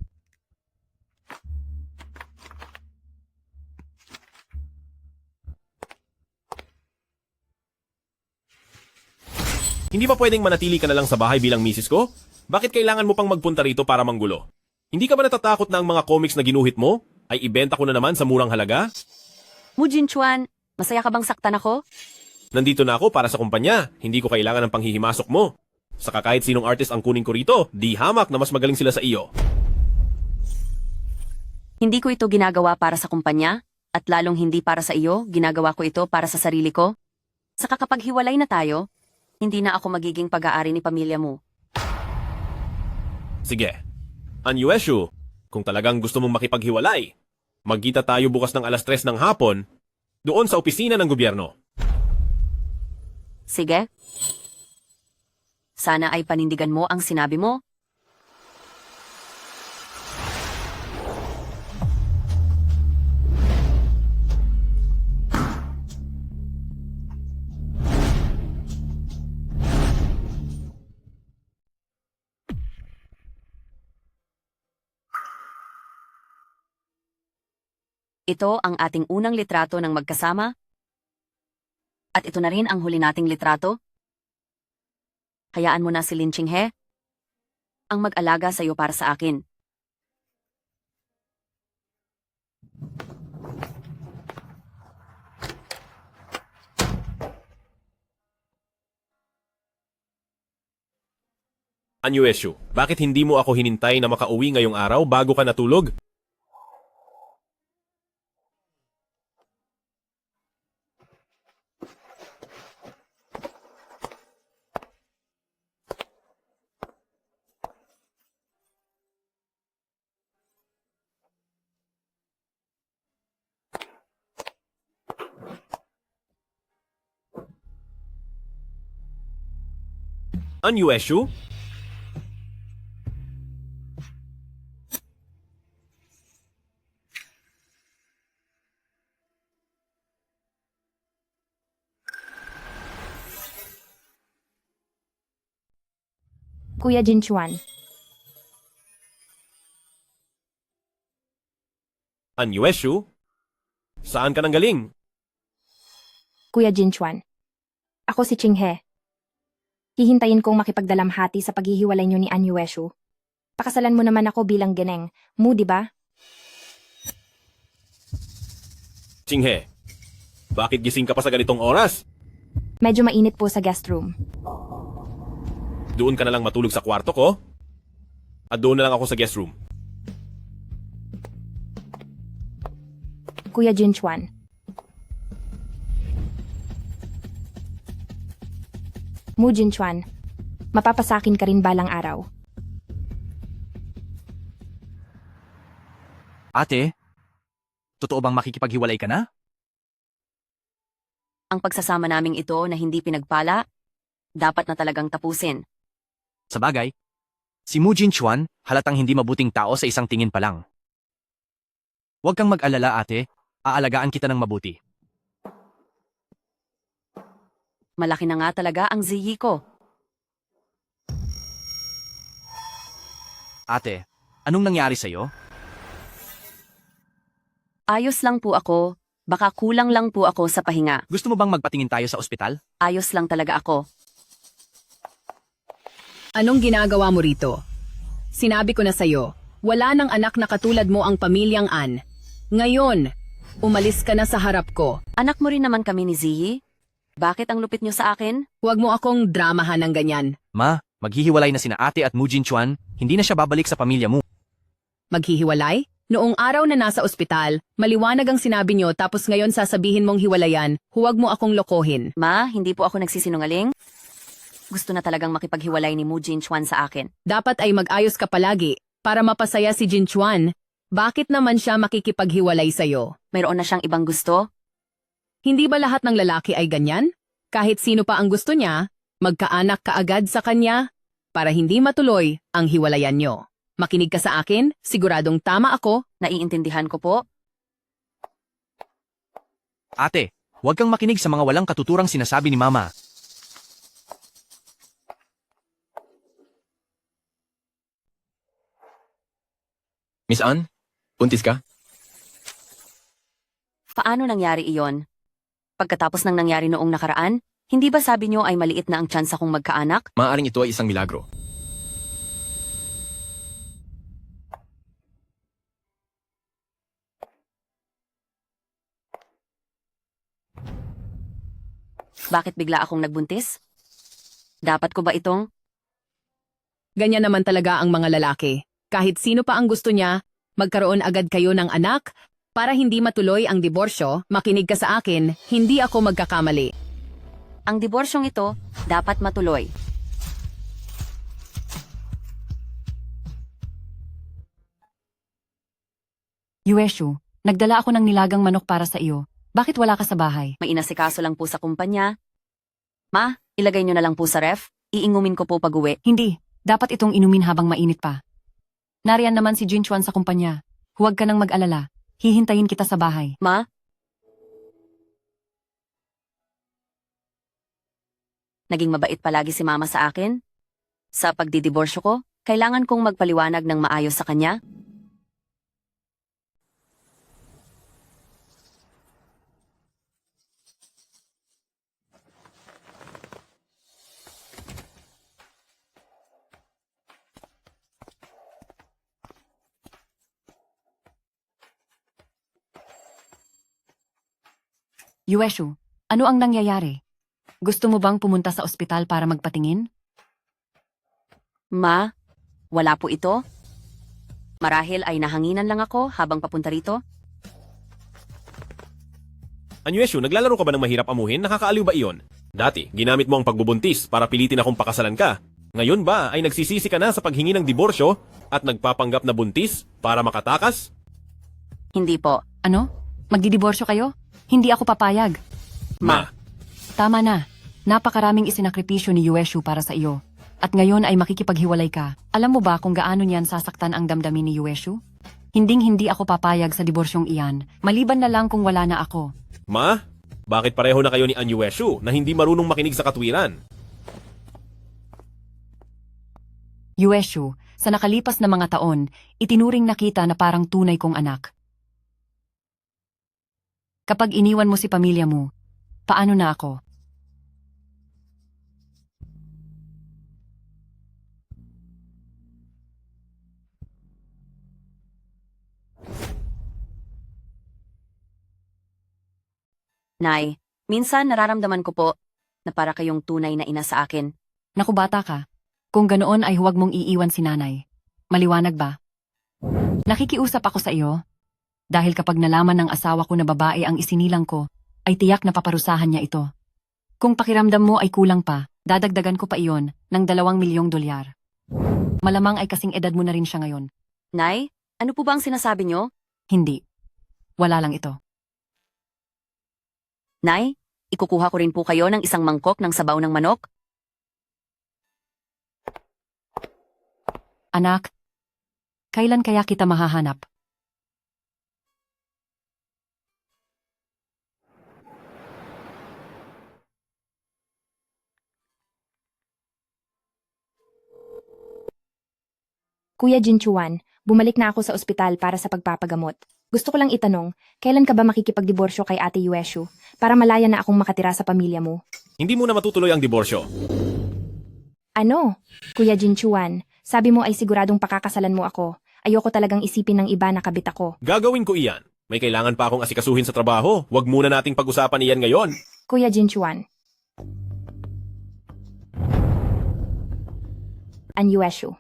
B: Hindi ba pwedeng manatili ka na lang sa bahay bilang misis ko? Bakit kailangan mo pang magpunta rito para manggulo? Hindi ka ba natatakot na ang mga comics na ginuhit mo ay ibenta ko na naman sa murang halaga?
A: Mu Jinchuan, masaya ka bang saktan ako?
B: Nandito na ako para sa kumpanya. Hindi ko kailangan ng panghihimasok mo. Saka kahit sinong artist ang kunin ko rito, di hamak na mas magaling sila sa iyo.
A: Hindi ko ito ginagawa para sa kumpanya, at lalong hindi para sa iyo, ginagawa ko ito para sa sarili ko. Saka kapag hiwalay na tayo, hindi na ako magiging pag-aari ni pamilya mo.
B: Sige. Anyuesyo, kung talagang gusto mong makipaghiwalay, magkita tayo bukas ng 3:00 ng hapon doon sa opisina ng gobyerno.
A: Sige? Sana ay panindigan mo ang sinabi mo. Ito ang ating unang litrato ng magkasama. At ito na rin ang huli nating litrato. Hayaan mo na si Lin Chinghe ang mag-alaga sa iyo para sa akin.
B: Anyuesyo, bakit hindi mo ako hinintay na makauwi ngayong araw bago ka natulog? Anyuesyo?
C: Kuya Jinchuan,
B: Anyuesyo? Saan ka nang galing?
C: Kuya Jinchuan. Ako si Chinghe. Hihintayin kong makipagdalamhati sa paghihiwalay niyo ni Anyueshu. Pakasalan mo naman ako bilang geneng. Mo, di ba?
B: Chinghe, bakit gising ka pa sa ganitong oras?
C: Medyo mainit po sa guest room.
B: Doon ka na lang matulog sa kwarto ko? At doon na lang ako sa guest room.
C: Kuya Jinchuan. Mu Jinchuan, mapapasakin ka rin balang araw.
G: Ate, totoo bang makikipaghiwalay ka na?
A: Ang pagsasama naming ito na hindi pinagpala, dapat na talagang tapusin.
G: Sa bagay, si Mu Jinchuan halatang hindi mabuting tao sa isang tingin pa lang. Huwag kang mag-alala, ate. Aalagaan kita ng mabuti.
A: Malaki na nga talaga ang ziyi ko.
G: Ate, anong nangyari sa'yo?
A: Ayos lang po ako, baka kulang lang po ako sa pahinga.
G: Gusto mo bang magpatingin tayo sa ospital?
A: Ayos lang talaga ako.
D: Anong ginagawa mo rito? Sinabi ko na sa'yo, wala nang anak na katulad mo ang pamilyang An. Ngayon, umalis ka na sa harap ko.
A: Anak mo rin naman kami ni Ziyi. Bakit ang lupit niyo sa akin?
D: Huwag mo akong dramahan ng ganyan.
G: Ma, maghihiwalay na sina ate at Mu Jinchuan, hindi na siya babalik sa pamilya mo.
D: Maghihiwalay? Noong araw na nasa ospital, maliwanag ang sinabi nyo tapos ngayon sasabihin mong hiwalayan, huwag mo akong lokohin.
A: Ma, hindi po ako nagsisinungaling. Gusto na talagang makipaghiwalay ni Mu Jinchuan sa akin.
D: Dapat ay mag-ayos ka palagi para mapasaya si Jinchuan. Bakit naman siya makikipaghiwalay sa'yo?
A: Mayroon na siyang ibang gusto?
D: Hindi ba lahat ng lalaki ay ganyan? Kahit sino pa ang gusto niya, magkaanak ka agad sa kanya para hindi matuloy ang hiwalayan nyo. Makinig ka sa akin, siguradong tama ako.
A: Naiintindihan ko po.
G: Ate, huwag kang makinig sa mga walang katuturang sinasabi ni Mama.
L: Miss Ann, buntis ka?
A: Paano nangyari iyon? Pagkatapos ng nangyari noong nakaraan, hindi ba sabi niyo ay maliit na ang tsansa kong magkaanak?
L: Maaaring ito ay isang milagro.
A: Bakit bigla akong nagbuntis? Dapat ko ba itong?
D: Ganyan naman talaga ang mga lalaki. Kahit sino pa ang gusto niya, magkaroon agad kayo ng anak. Para hindi matuloy ang diborsyo, makinig ka sa akin, hindi ako magkakamali.
A: Ang diborsyong ito dapat matuloy.
E: Yueshu, nagdala ako ng nilagang manok para sa iyo. Bakit wala ka sa bahay?
A: May inasikaso lang po sa kumpanya. Ma, ilagay nyo na lang po sa ref. Iingumin ko po pag-uwi.
E: Hindi, dapat itong inumin habang mainit pa. Nariyan naman si Jinchuan sa kumpanya. Huwag ka nang mag-alala. Hihintayin kita sa bahay.
A: Ma? Naging mabait palagi si mama sa akin. Sa pagdidiborsyo ko, kailangan kong magpaliwanag ng maayos sa kanya.
E: Yueshu, ano ang nangyayari? Gusto mo bang pumunta sa ospital para magpatingin?
A: Ma, wala po ito. Marahil ay nahanginan lang ako habang papunta rito.
B: Anyuesyo, naglalaro ka ba ng mahirap amuhin? Nakakaaliw ba iyon? Dati, ginamit mo ang pagbubuntis para pilitin akong pakasalan ka. Ngayon ba ay nagsisisi ka na sa paghingi ng diborsyo at nagpapanggap na buntis para makatakas?
A: Hindi po.
E: Ano? Magdidiborsyo kayo? Hindi ako papayag.
B: Ma,
E: Tama na. Napakaraming isinakripisyo ni Yueshu para sa iyo. At ngayon ay makikipaghiwalay ka. Alam mo ba kung gaano niyan sasaktan ang damdamin ni Yueshu? Hinding-hindi ako papayag sa diborsyong iyan, maliban na lang kung wala na ako.
B: Ma, bakit pareho na kayo ni Anyueshu na hindi marunong makinig sa katwiran?
E: Yueshu, sa nakalipas na mga taon, itinuring na kita na parang tunay kong anak. Kapag iniwan mo si pamilya mo, paano na ako?
A: Nay, minsan nararamdaman ko po na para kayong tunay na ina sa akin.
E: Naku bata ka, kung ganoon ay huwag mong iiwan si nanay. Maliwanag ba? Nakikiusap ako sa iyo. Dahil kapag nalaman ng asawa ko na babae ang isinilang ko, ay tiyak na paparusahan niya ito. Kung pakiramdam mo ay kulang pa, dadagdagan ko pa iyon ng 2 milyong dolyar. Malamang ay kasing edad mo na rin siya ngayon.
A: Nay, ano po ba ang sinasabi nyo?
E: Hindi. Wala lang ito.
A: Nay, ikukuha ko rin po kayo ng isang mangkok ng sabaw ng manok.
E: Anak, kailan kaya kita mahahanap?
C: Kuya Jinchuan, bumalik na ako sa ospital para sa pagpapagamot. Gusto ko lang itanong, kailan ka ba makikipagdiborsyo kay Ate Yueshu para malaya na akong makatira sa pamilya mo?
B: Hindi mo na matutuloy ang diborsyo.
C: Ano? Kuya Jinchuan, sabi mo ay siguradong pakakasalan mo ako. Ayoko talagang isipin ng iba na kabit ako.
B: Gagawin ko iyan. May kailangan pa akong asikasuhin sa trabaho. Huwag muna nating pag-usapan iyan ngayon.
C: Kuya Jinchuan. Yueshu,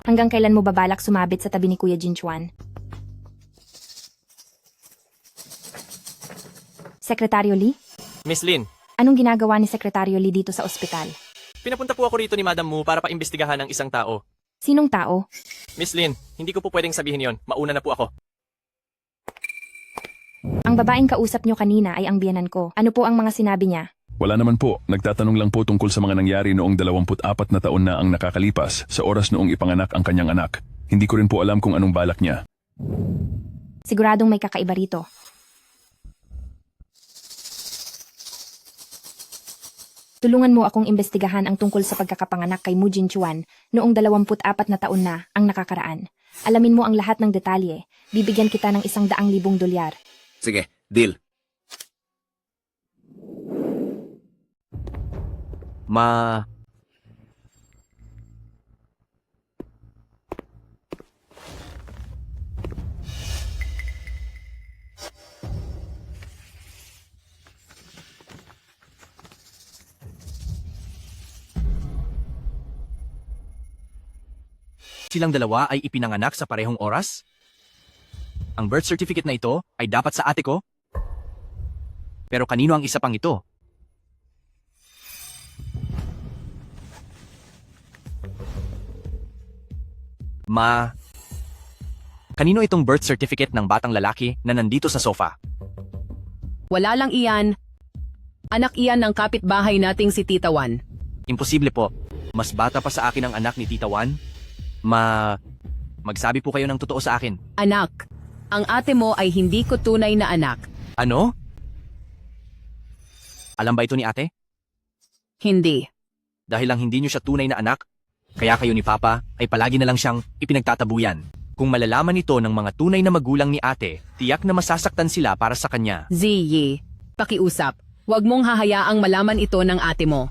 C: hanggang kailan mo babalak sumabit sa tabi ni Kuya Jinchuan? Sekretaryo Lee?
G: Miss Lin,
C: Anong ginagawa ni Sekretaryo Lee dito sa ospital?
G: pinapunta po ako rito ni Madam Mu para paimbestigahan ng isang tao.
C: Sinong tao?
G: Miss Lin, hindi ko po pwedeng sabihin yon. Mauna na po ako.
C: Ang babaeng kausap nyo kanina ay ang biyanan ko. Ano po ang mga sinabi niya?
K: Wala naman po, nagtatanong lang po tungkol sa mga nangyari noong 24 na taon na ang nakakalipas sa oras noong ipanganak ang kanyang anak. Hindi ko rin po alam kung anong balak niya.
C: Siguradong may kakaiba rito. Tulungan mo akong imbestigahan ang tungkol sa pagkakapanganak kay Mu Jinchuan noong 24 na taon na ang nakakaraan. Alamin mo ang lahat ng detalye. Bibigyan kita ng 100,000 dolyar.
I: Sige, deal.
G: Silang dalawa ay ipinanganak sa parehong oras? Ang birth certificate na ito ay dapat sa ate ko? Pero kanino ang isa pang ito? Kanino itong birth certificate ng batang lalaki na nandito sa sofa?
D: Wala lang iyan. Anak iyan ng kapitbahay nating si Tita Juan.
G: Imposible po. Mas bata pa sa akin ang anak ni Tita Juan. Magsabi po kayo ng totoo sa akin.
D: Anak, ang ate mo ay hindi ko tunay na anak.
G: Ano? Alam ba ito ni ate?
D: Hindi.
G: Dahil lang hindi niyo siya tunay na anak, kaya kayo ni Papa ay palagi na lang siyang ipinagtatabuyan. Kung malalaman ito ng mga tunay na magulang ni ate, tiyak na masasaktan sila para sa kanya.
D: Ziyi, pakiusap. Huwag mong hahayaang malaman ito ng ate mo.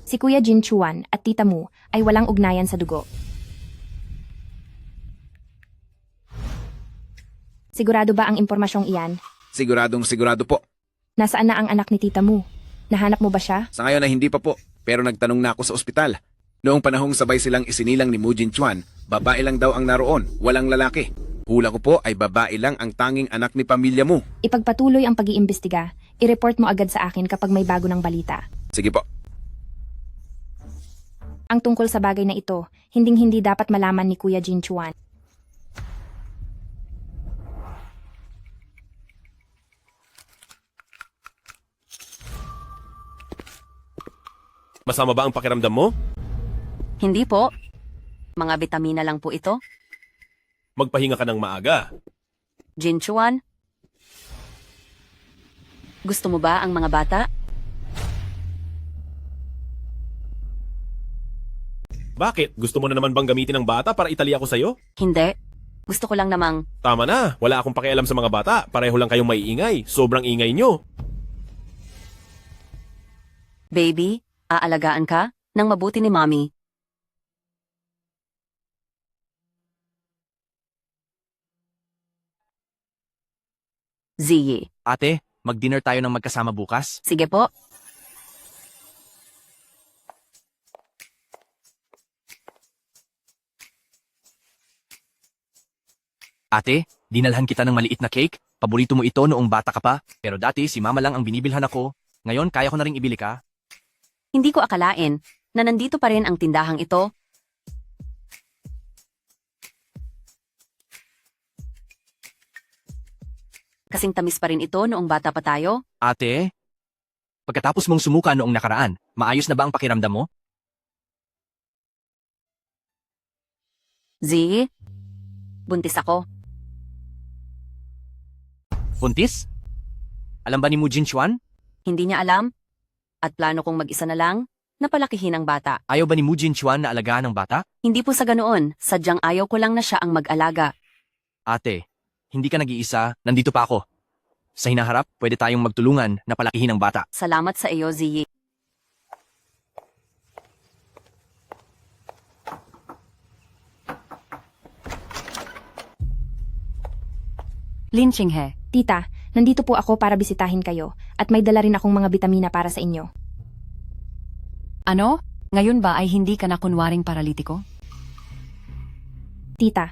C: Si Kuya Jin Chuan at Tita Mu ay walang ugnayan sa dugo. Sigurado ba ang impormasyong iyan?
I: Siguradong sigurado po.
C: Nasaan na ang anak ni Tita Mu? Nahanap mo ba siya?
I: Sa ngayon ay hindi pa po, pero nagtanong na ako sa ospital. Noong panahong sabay silang isinilang ni Mujin Chuan, babae lang daw ang naroon, walang lalaki. Hula ko po ay babae lang ang tanging anak ni pamilya mo.
C: Ipagpatuloy ang pag-iimbestiga. I-report mo agad sa akin kapag may bago ng balita.
I: Sige po.
C: Ang tungkol sa bagay na ito, hinding-hindi dapat malaman ni Kuya Jin Chuan.
B: Masama ba ang pakiramdam mo?
A: Hindi po. Mga bitamina lang po ito.
B: Magpahinga ka ng maaga.
A: Jin Chuan, gusto mo ba ang mga bata?
B: Bakit? Gusto mo na naman bang gamitin ng bata para itali ako sa'yo?
A: Hindi. Gusto ko lang namang
B: Tama na, wala akong pakialam sa mga bata. Pareho lang kayong maiingay. Sobrang ingay nyo.
A: baby, aalagaan ka ng mabuti ni mommy. Ziyi.
G: Ate, mag-dinner tayo ng magkasama bukas?
A: Sige po.
G: Ate, dinalhan kita ng maliit na cake. Paborito mo ito noong bata ka pa. Pero dati si mama lang ang binibilhan ako. Ngayon kaya ko na ring ibili ka.
A: Hindi ko akalain na nandito pa rin ang tindahang ito. Kasing tamis pa rin ito noong bata pa tayo.
G: Ate, pagkatapos mong sumuka noong nakaraan, maayos na ba ang pakiramdam mo?
A: Ziyi, buntis ako.
G: Buntis? Alam ba ni Mujin Chuan?
A: Hindi niya alam. At plano kong mag-isa na lang na palakihin ang bata.
G: Ayaw ba ni Mujin Chuan na alagaan ng bata?
A: Hindi po sa ganoon. Sadyang ayaw ko lang na siya ang mag-alaga.
G: Ate, hindi ka nag-iisa, nandito pa ako. Sa hinaharap, pwede tayong magtulungan na palakihin ang bata.
A: Salamat sa iyo, Ziyi.
E: Lin Qinghe,
C: Tita, nandito po ako para bisitahin kayo at may dala rin akong mga bitamina para sa inyo.
E: ano? Ngayon ba ay hindi ka na kunwaring paralitiko?
C: Tita,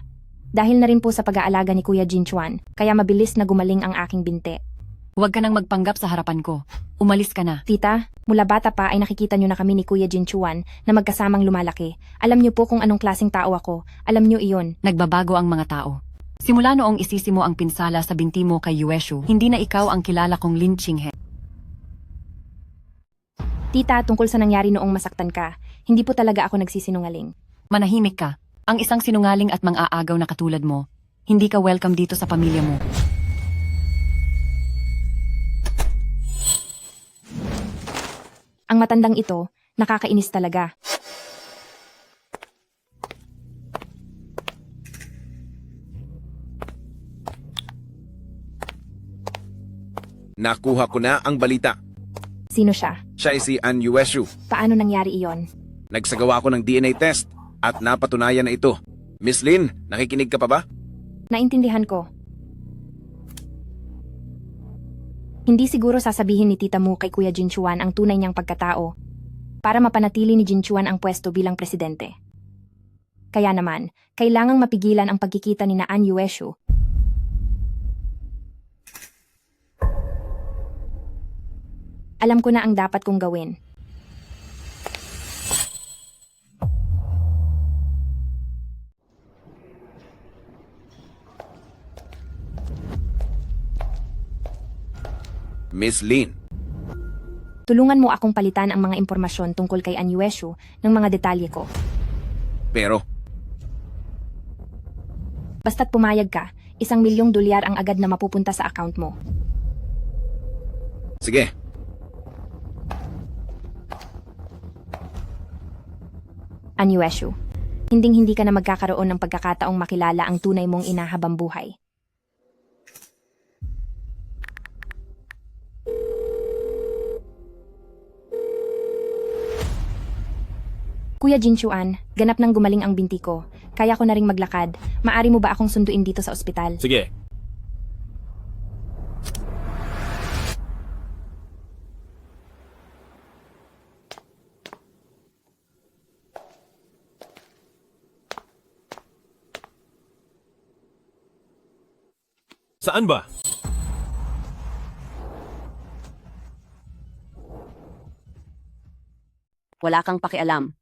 C: dahil na rin po sa pag-aalaga ni Kuya Jin Chuan, kaya mabilis na gumaling ang aking binte.
E: Huwag ka nang magpanggap sa harapan ko. Umalis ka na.
C: Tita, mula bata pa ay nakikita niyo na kami ni Kuya Jin Chuan na magkasamang lumalaki. Alam niyo po kung anong klaseng tao ako. Alam niyo iyon.
E: Nagbabago ang mga tao. Simula noong isisi mo ang pinsala sa binti mo kay Yueshu, hindi na ikaw ang kilala kong Lin Qinghe.
C: Tita, tungkol sa nangyari noong masaktan ka, hindi po talaga ako nagsisinungaling.
E: Manahimik ka. Ang isang sinungaling at mang-aagaw na katulad mo, hindi ka welcome dito sa pamilya mo.
C: Ang matandang ito, nakakainis talaga.
I: Nakuha ko na ang balita.
C: Sino siya?
I: Siya ay si An Yueshu.
C: Paano nangyari iyon?
I: Nagsagawa ako ng DNA test at napatunayan na ito. Miss Lin, nakikinig ka pa ba?
C: Naintindihan ko. Hindi siguro sasabihin ni Tita Mu kay Kuya Jinchuan ang tunay niyang pagkatao para mapanatili ni Jinchuan ang pwesto bilang presidente. Kaya naman, kailangang mapigilan ang pagkikita ni An Yueshu. Alam ko na ang dapat kong gawin.
I: Miss Lin,
C: Tulungan mo akong palitan ang mga impormasyon tungkol kay An Yueshu ng mga detalye ko.
I: pero
C: Basta't pumayag ka, $1,000,000 ang agad na mapupunta sa account mo.
I: sige,
C: An Yueshu, hinding-hindi ka na magkakaroon ng pagkakataong makilala ang tunay mong inahabang buhay. Kuya Jinchuan, ganap nang gumaling ang binti ko. Kaya ko na ring maglakad. Maari mo ba akong sunduin dito sa ospital?
B: Sige. Saan ba?
A: Wala kang pakialam.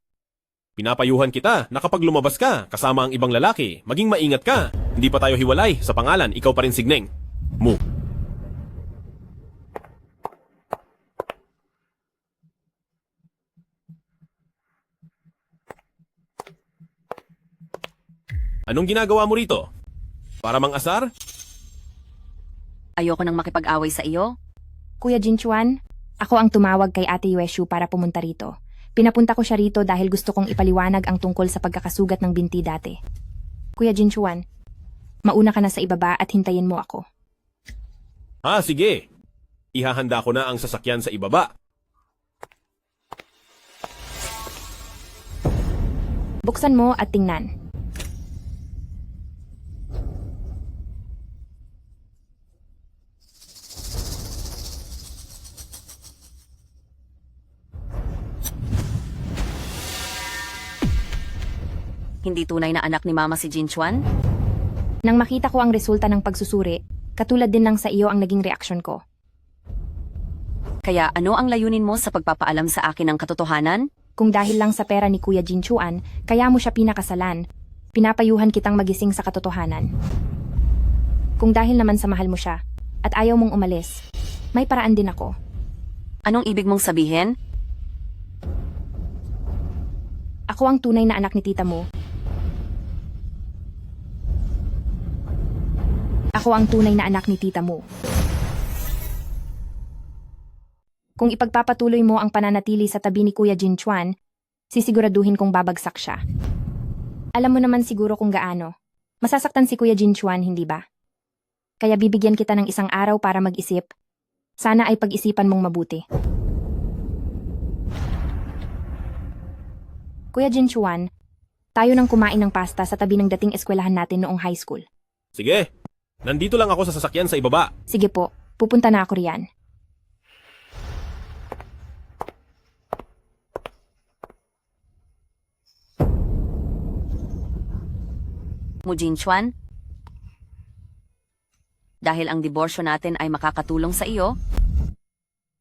B: Pinapayuhan kita na kapag lumabas ka kasama ang ibang lalaki, maging maingat ka. Hindi pa tayo hiwalay. Sa pangalan, ikaw pa rin si Gneng. Mu. Anong ginagawa mo rito? Para mang-asar?
A: Ayoko nang makipag-away sa iyo.
C: Kuya Jinchuan, ako ang tumawag kay Ate Yueshu para pumunta rito. Pinapunta ko siya rito dahil gusto kong ipaliwanag ang tungkol sa pagkakasugat ng binti dati. Kuya Jinchuan, mauna ka na sa ibaba at hintayin mo ako.
B: Sige. Ihahanda ko na ang sasakyan sa ibaba.
C: Buksan mo at tingnan.
A: Hindi tunay na anak ni Mama si Jinchuan?
C: Nang makita ko ang resulta ng pagsusuri, katulad din ng sa iyo ang naging reaksyon ko.
A: Kaya ano ang layunin mo sa pagpapaalam sa akin ng katotohanan?
C: Kung dahil lang sa pera ni Kuya Jinchuan, kaya mo siya pinakasalan, pinapayuhan kitang magising sa katotohanan. Kung dahil naman sa mahal mo siya, at ayaw mong umalis, may paraan din ako.
A: Anong ibig mong sabihin?
C: Ako ang tunay na anak ni tita mo. Ako ang tunay na anak ni tita mo. Kung ipagpapatuloy mo ang pananatili sa tabi ni Kuya Jinchuan, sisiguraduhin kong babagsak siya. Alam mo naman siguro kung gaano. Masasaktan si Kuya Jinchuan, hindi ba? Kaya bibigyan kita ng 1 araw para mag-isip. Sana ay pag-isipan mong mabuti. Kuya Jinchuan, tayo nang kumain ng pasta sa tabi ng dating eskwelahan natin noong high school.
B: Sige. Nandito lang ako sa sasakyan sa ibaba.
C: Sige po, pupunta na ako riyan.
A: Mu Jinchuan? Dahil ang diborsyo natin ay makakatulong sa iyo,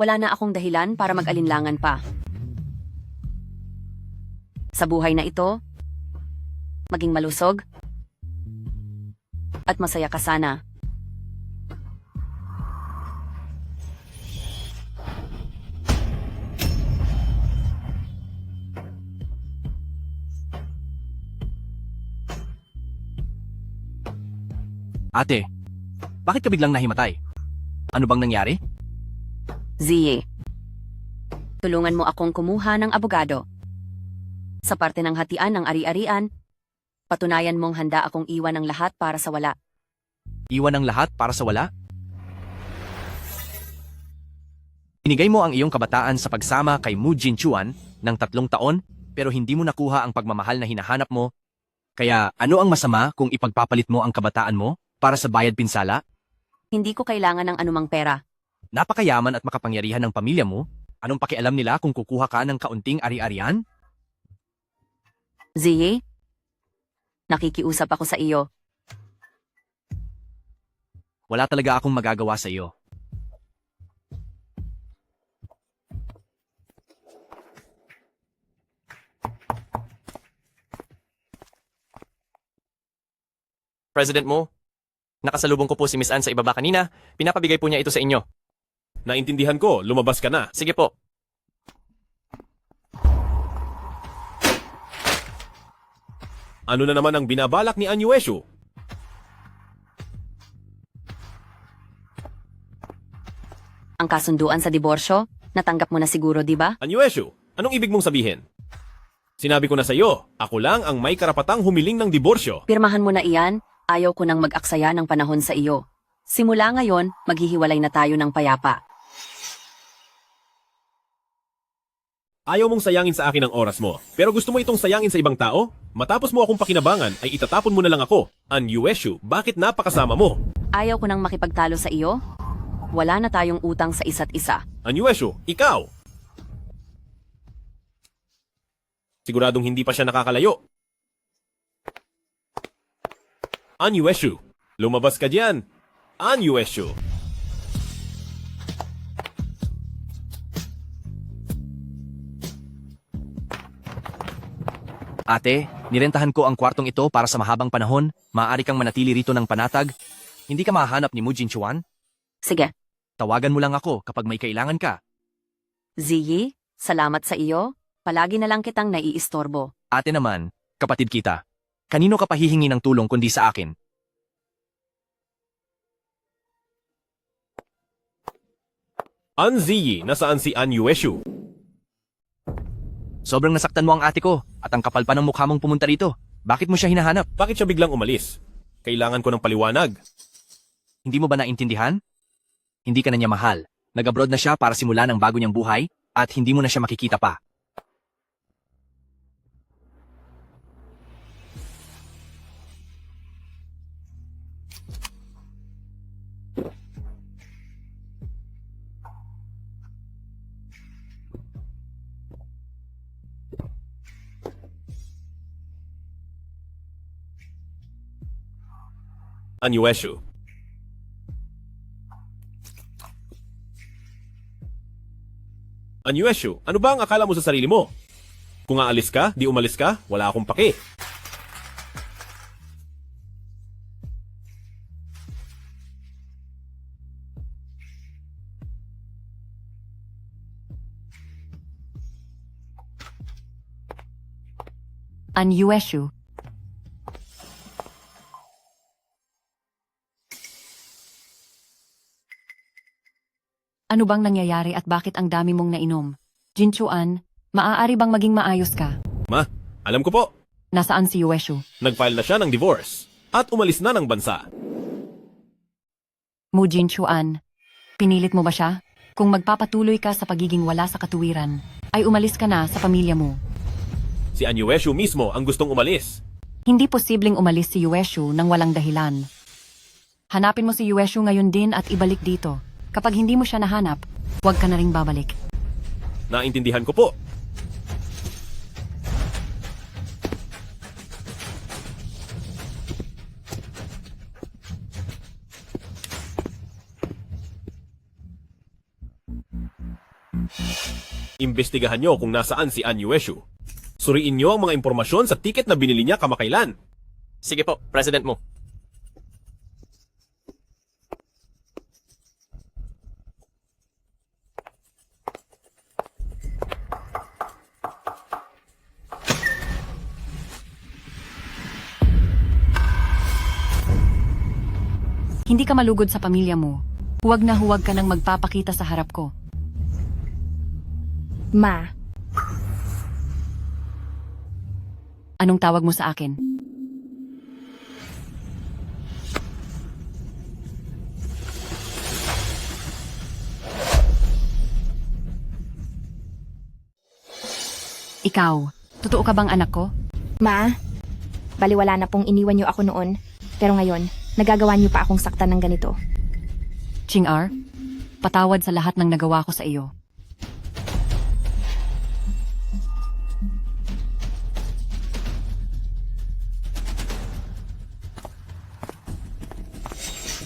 A: wala na akong dahilan para mag-alinlangan pa. Sa buhay na ito, maging malusog at masaya ka sana.
G: ate, bakit ka biglang nahimatay? Ano bang nangyari?
A: Ziye, tulungan mo akong kumuha ng abogado. Sa parte ng hatian ng ari-arian, patunayan mong handa akong iwan ng lahat para sa wala.
G: Iwan ang lahat para sa wala? Inigay mo ang iyong kabataan sa pagsama kay Mu Jinchuan ng 3 taon pero hindi mo nakuha ang pagmamahal na hinahanap mo. Kaya ano ang masama kung ipagpapalit mo ang kabataan mo para sa bayad pinsala?
A: Hindi ko kailangan ng anumang pera.
G: Napakayaman at makapangyarihan ng pamilya mo. Anong pakialam nila kung kukuha ka ng kaunting ari-arian?
A: Ziyi, nakikiusap ako sa iyo.
G: Wala talaga akong magagawa sa iyo.
L: President Mo, nakasalubong ko po si Miss Ann sa ibaba kanina. Pinapabigay po niya ito sa inyo.
B: Naintindihan ko, lumabas ka na.
L: Sige po.
B: Ano na naman ang binabalak ni Anyueshu?
A: Ang kasunduan sa diborsyo, natanggap mo na siguro, di ba?
B: Anyueshu, anong ibig mong sabihin? Sinabi ko na sa iyo, ako lang ang may karapatang humiling ng diborsyo.
A: Pirmahan mo na iyan, ayaw ko nang mag-aksaya ng panahon sa iyo. Simula ngayon, maghihiwalay na tayo ng payapa.
B: Ayaw mong sayangin sa akin ang oras mo, pero gusto mo itong sayangin sa ibang tao? Matapos mo akong pakinabangan, ay itatapon mo na lang ako. Anyueshu, bakit napakasama mo?
A: Ayaw ko nang makipagtalo sa iyo. Wala na tayong utang sa isa't isa.
B: Anyueshu, ikaw! Siguradong hindi pa siya nakakalayo. Anyueshu, lumabas ka diyan. Anyueshu.
G: Ate, nirentahan ko ang kwartong ito para sa mahabang panahon. Maaari kang manatili rito ng panatag. Hindi ka mahahanap ni Mu Jinchuan?
A: Sige.
G: Tawagan mo lang ako kapag may kailangan ka.
A: Ziyi, salamat sa iyo. Palagi na lang kitang naiistorbo.
G: Ate naman, kapatid kita. Kanino ka pahihingi ng tulong kundi sa akin?
B: Ziyi, nasaan si Anyueshu?
G: Sobrang nasaktan mo ang ate ko at ang kapal pa ng mukha mong pumunta rito. Bakit mo siya hinahanap?
B: Bakit siya biglang umalis? Kailangan ko ng paliwanag.
G: Hindi mo ba naintindihan? Hindi ka na niya mahal. Nag-abroad na siya para simulan ang bago niyang buhay at hindi mo na siya makikita pa.
B: Anyueshu. Anyueshu, ano ba ang akala mo sa sarili mo? Kung aalis ka, di umalis ka, wala akong pake.
E: Anyueshu. Ano bang nangyayari at bakit ang dami mong nainom? Jinchuan, maaari bang maging maayos ka?
B: Ma, alam ko po.
E: Nasaan si Yueshu?
B: Nag-file na siya ng divorce at umalis na ng bansa.
E: Mu Jinchuan, pinilit mo ba siya? Kung magpapatuloy ka sa pagiging wala sa katuwiran, ay umalis ka na sa pamilya mo.
B: Si Anyueshu mismo ang gustong umalis.
E: Hindi posibleng umalis si Yueshu nang walang dahilan. Hanapin mo si Yueshu ngayon din at ibalik dito. Kapag hindi mo siya nahanap, huwag ka na ring babalik.
B: Naintindihan ko po. Imbestigahan nyo kung nasaan si Anyueshu. Suriin nyo ang mga impormasyon sa tiket na binili niya kamakailan.
L: Sige po, President Mo.
E: Hindi ka malugod sa pamilya mo. Huwag na huwag ka nang magpapakita sa harap ko.
C: Ma,
E: Anong tawag mo sa akin? Ikaw, totoo ka bang anak ko?
C: Ma, baliwala na pong iniwan niyo ako noon. Pero ngayon, nagagawa niyo pa akong saktan ng ganito.
E: Ching-ar, Patawad sa lahat ng nagawa ko sa iyo.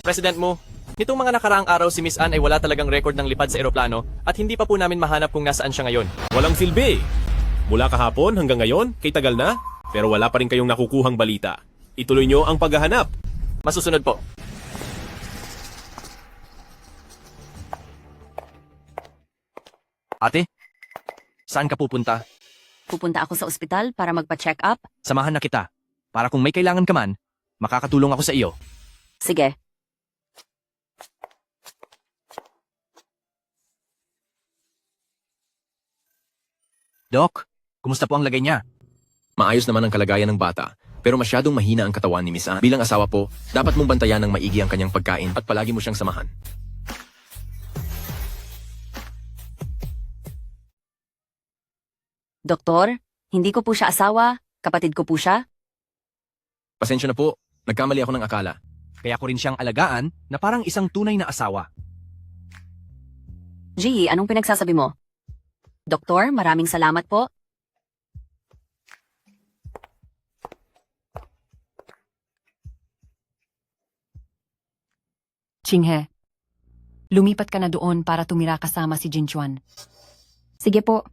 L: President Mo, nitong mga nakaraang araw si Miss Ann ay wala talagang record ng lipad sa eroplano at hindi pa po namin mahanap kung nasaan siya ngayon.
B: Walang silbi. Mula kahapon hanggang ngayon, kay tagal na, pero wala pa rin kayong nakukuhang balita. Ituloy nyo ang paghahanap.
L: Masusunod po.
G: Ate, saan ka pupunta?
A: Pupunta ako sa ospital para magpa-check up.
G: Samahan na kita. Para kung may kailangan ka man, makakatulong ako sa iyo.
A: Sige.
G: Doc, kumusta po ang lagay niya?
M: Maayos naman ang kalagayan ng bata, pero masyadong mahina ang katawan ni Miss Ann. Bilang asawa po, dapat mong bantayan ng maigi ang kanyang pagkain at palagi mo siyang samahan.
A: Doktor, hindi ko po siya asawa. Kapatid ko po siya.
M: Pasensya na po, nagkamali ako ng akala.
G: Kaya ko rin siyang alagaan na parang isang tunay na asawa.
A: G, anong pinagsasabi mo? Doktor, maraming salamat po.
E: Chinghe, lumipat ka na doon para tumira kasama si Jinchuan.
C: Sige po.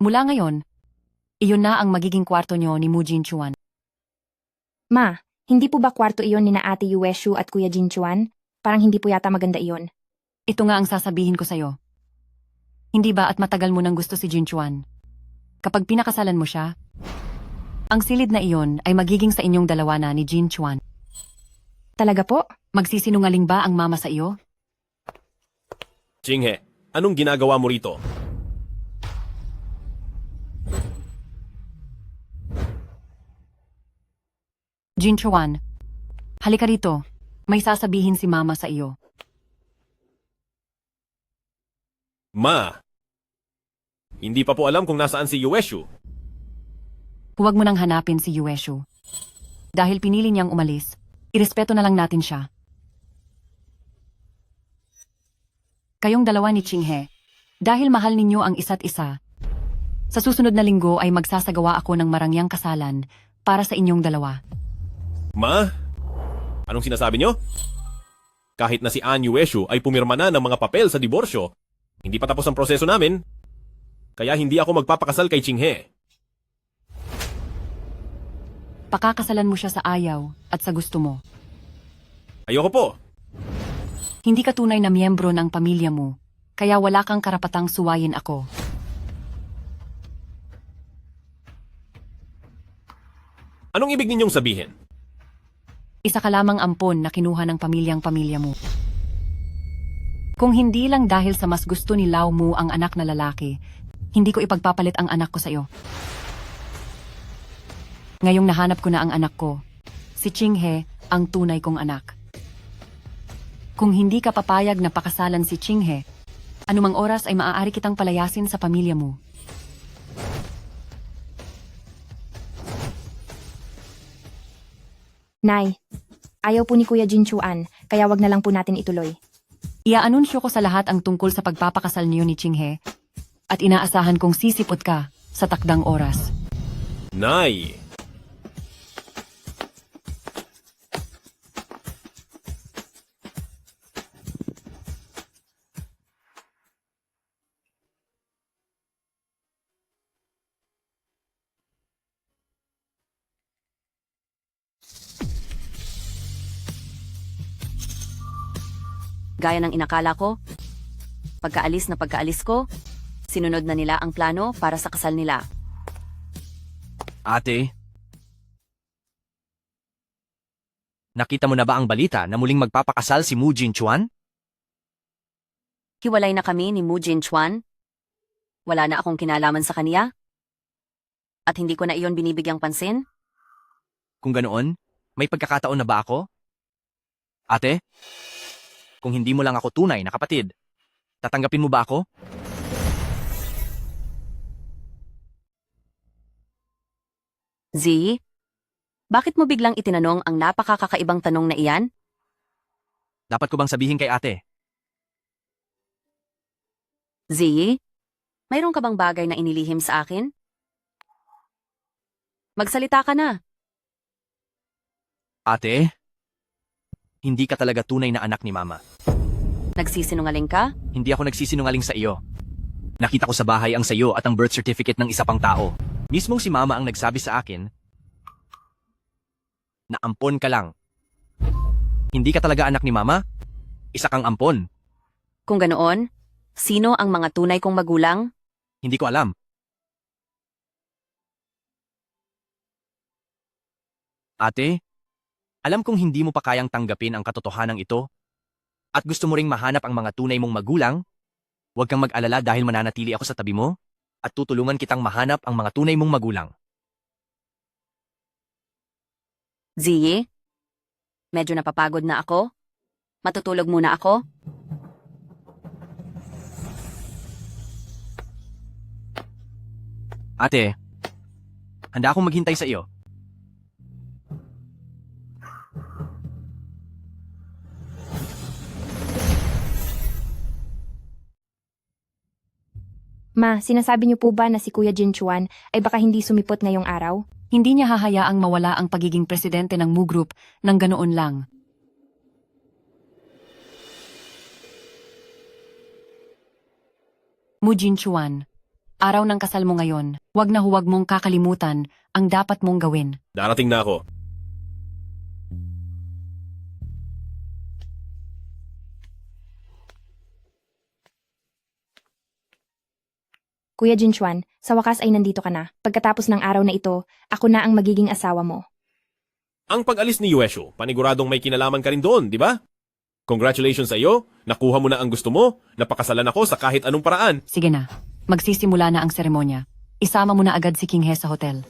E: Mula ngayon, iyon na ang magiging kwarto nyo ni Mu Jinchuan.
C: Ma, hindi po ba kwarto iyon ni na Ate Yueshu at Kuya Jinchuan? Parang hindi po yata maganda iyon.
E: Ito nga ang sasabihin ko sa'yo. Hindi ba at matagal mo nang gusto si Jinchuan? Kapag pinakasalan mo siya, ang silid na iyon ay magiging sa inyong dalawa na ni Jinchuan.
C: Talaga po?
E: Magsisinungaling ba ang mama sa iyo?
B: Chinghe, anong ginagawa mo rito?
E: Jinchuan, halika rito. May sasabihin si mama sa iyo.
B: Ma, hindi pa po alam kung nasaan si Yueshu.
E: Huwag mo nang hanapin si Yueshu. Dahil pinili niyang umalis, irespeto na lang natin siya. Kayong dalawa ni Chinghe, dahil mahal ninyo ang isa't isa, sa susunod na linggo ay magsasagawa ako ng marangyang kasalan para sa inyong dalawa.
B: Ma, anong sinasabi nyo? Kahit na si Ann Yueshu ay pumirma na ng mga papel sa diborsyo, hindi pa tapos ang proseso namin, kaya hindi ako magpapakasal kay Chinghe.
E: Pakakasalan mo siya sa ayaw at sa gusto mo.
B: Ayoko po.
E: Hindi ka tunay na miyembro ng pamilya mo, kaya wala kang karapatang suwayin ako.
B: Anong ibig ninyong sabihin?
E: Isa ka lamang ampon na kinuha ng pamilya mo. Kung hindi lang dahil sa mas gusto ni Lau Mu ang anak na lalaki, hindi ko ipagpapalit ang anak ko sa iyo. Ngayong nahanap ko na ang anak ko, si Chinghe ang tunay kong anak. Kung hindi ka papayag na pakasalan si Chinghe, anumang oras ay maaari kitang palayasin sa pamilya mo.
C: Nay, ayaw po ni Kuya Jinchuan, kaya wag na lang po natin ituloy.
E: Iaanunsyo ko sa lahat ang tungkol sa pagpapakasal niyo ni Chinghe at inaasahan kong sisipot ka sa takdang oras.
B: Nay,
A: Gaya ng inakala ko, pagkaalis ko, sinunod na nila ang plano para sa kasal nila.
G: Ate, nakita mo na ba ang balita na muling magpapakasal si Mu Jinchuan?
A: Hiwalay na kami ni Mu Jinchuan. Wala na akong kinalaman sa kaniya. At hindi ko na iyon binibigyang pansin.
G: Kung ganoon, may pagkakataon na ba ako? Ate, kung hindi mo lang ako tunay na kapatid, tatanggapin mo ba ako?
A: Z, bakit mo biglang itinanong ang napakakakaibang tanong na iyan?
G: Dapat ko bang sabihin kay ate?
A: Ziyi, mayroon ka bang bagay na inilihim sa akin? Magsalita ka na.
G: Ate, hindi ka talaga tunay na anak ni Mama.
A: Nagsisinungaling ka?
G: Hindi ako nagsisinungaling sa iyo. Nakita ko sa bahay ang sayo at ang birth certificate ng isa pang tao. Mismong si Mama ang nagsabi sa akin na ampon ka lang. Hindi ka talaga anak ni Mama? Isa kang ampon.
A: Kung ganoon, sino ang mga tunay kong magulang?
G: Hindi ko alam. Ate, alam kong hindi mo pa kayang tanggapin ang katotohanan ito at gusto mo ring mahanap ang mga tunay mong magulang. Huwag kang mag-alala dahil mananatili ako sa tabi mo at tutulungan kitang mahanap ang mga tunay mong magulang.
A: Ziyi, medyo napapagod na ako. Matutulog muna ako.
G: Ate, handa akong maghintay sa iyo.
C: Ma, sinasabi niyo po ba na si Kuya Jinchuan ay baka hindi sumipot ngayong araw?
E: Hindi niya hahayaang mawala ang pagiging presidente ng Mu Group ng ganoon lang. Mu Jinchuan, araw ng kasal mo ngayon, huwag mong kakalimutan ang dapat mong gawin.
B: Darating na ako.
C: Kuya Jinchuan, sa wakas ay nandito ka na. Pagkatapos ng araw na ito, ako na ang magiging asawa mo.
B: Ang pag-alis ni Yuesho, paniguradong may kinalaman ka rin doon, di ba? Congratulations sa iyo, nakuha mo na ang gusto mo, napakasalan ako sa kahit anong paraan.
E: Sige na, magsisimula na ang seremonya. Isama mo na agad si King He sa hotel.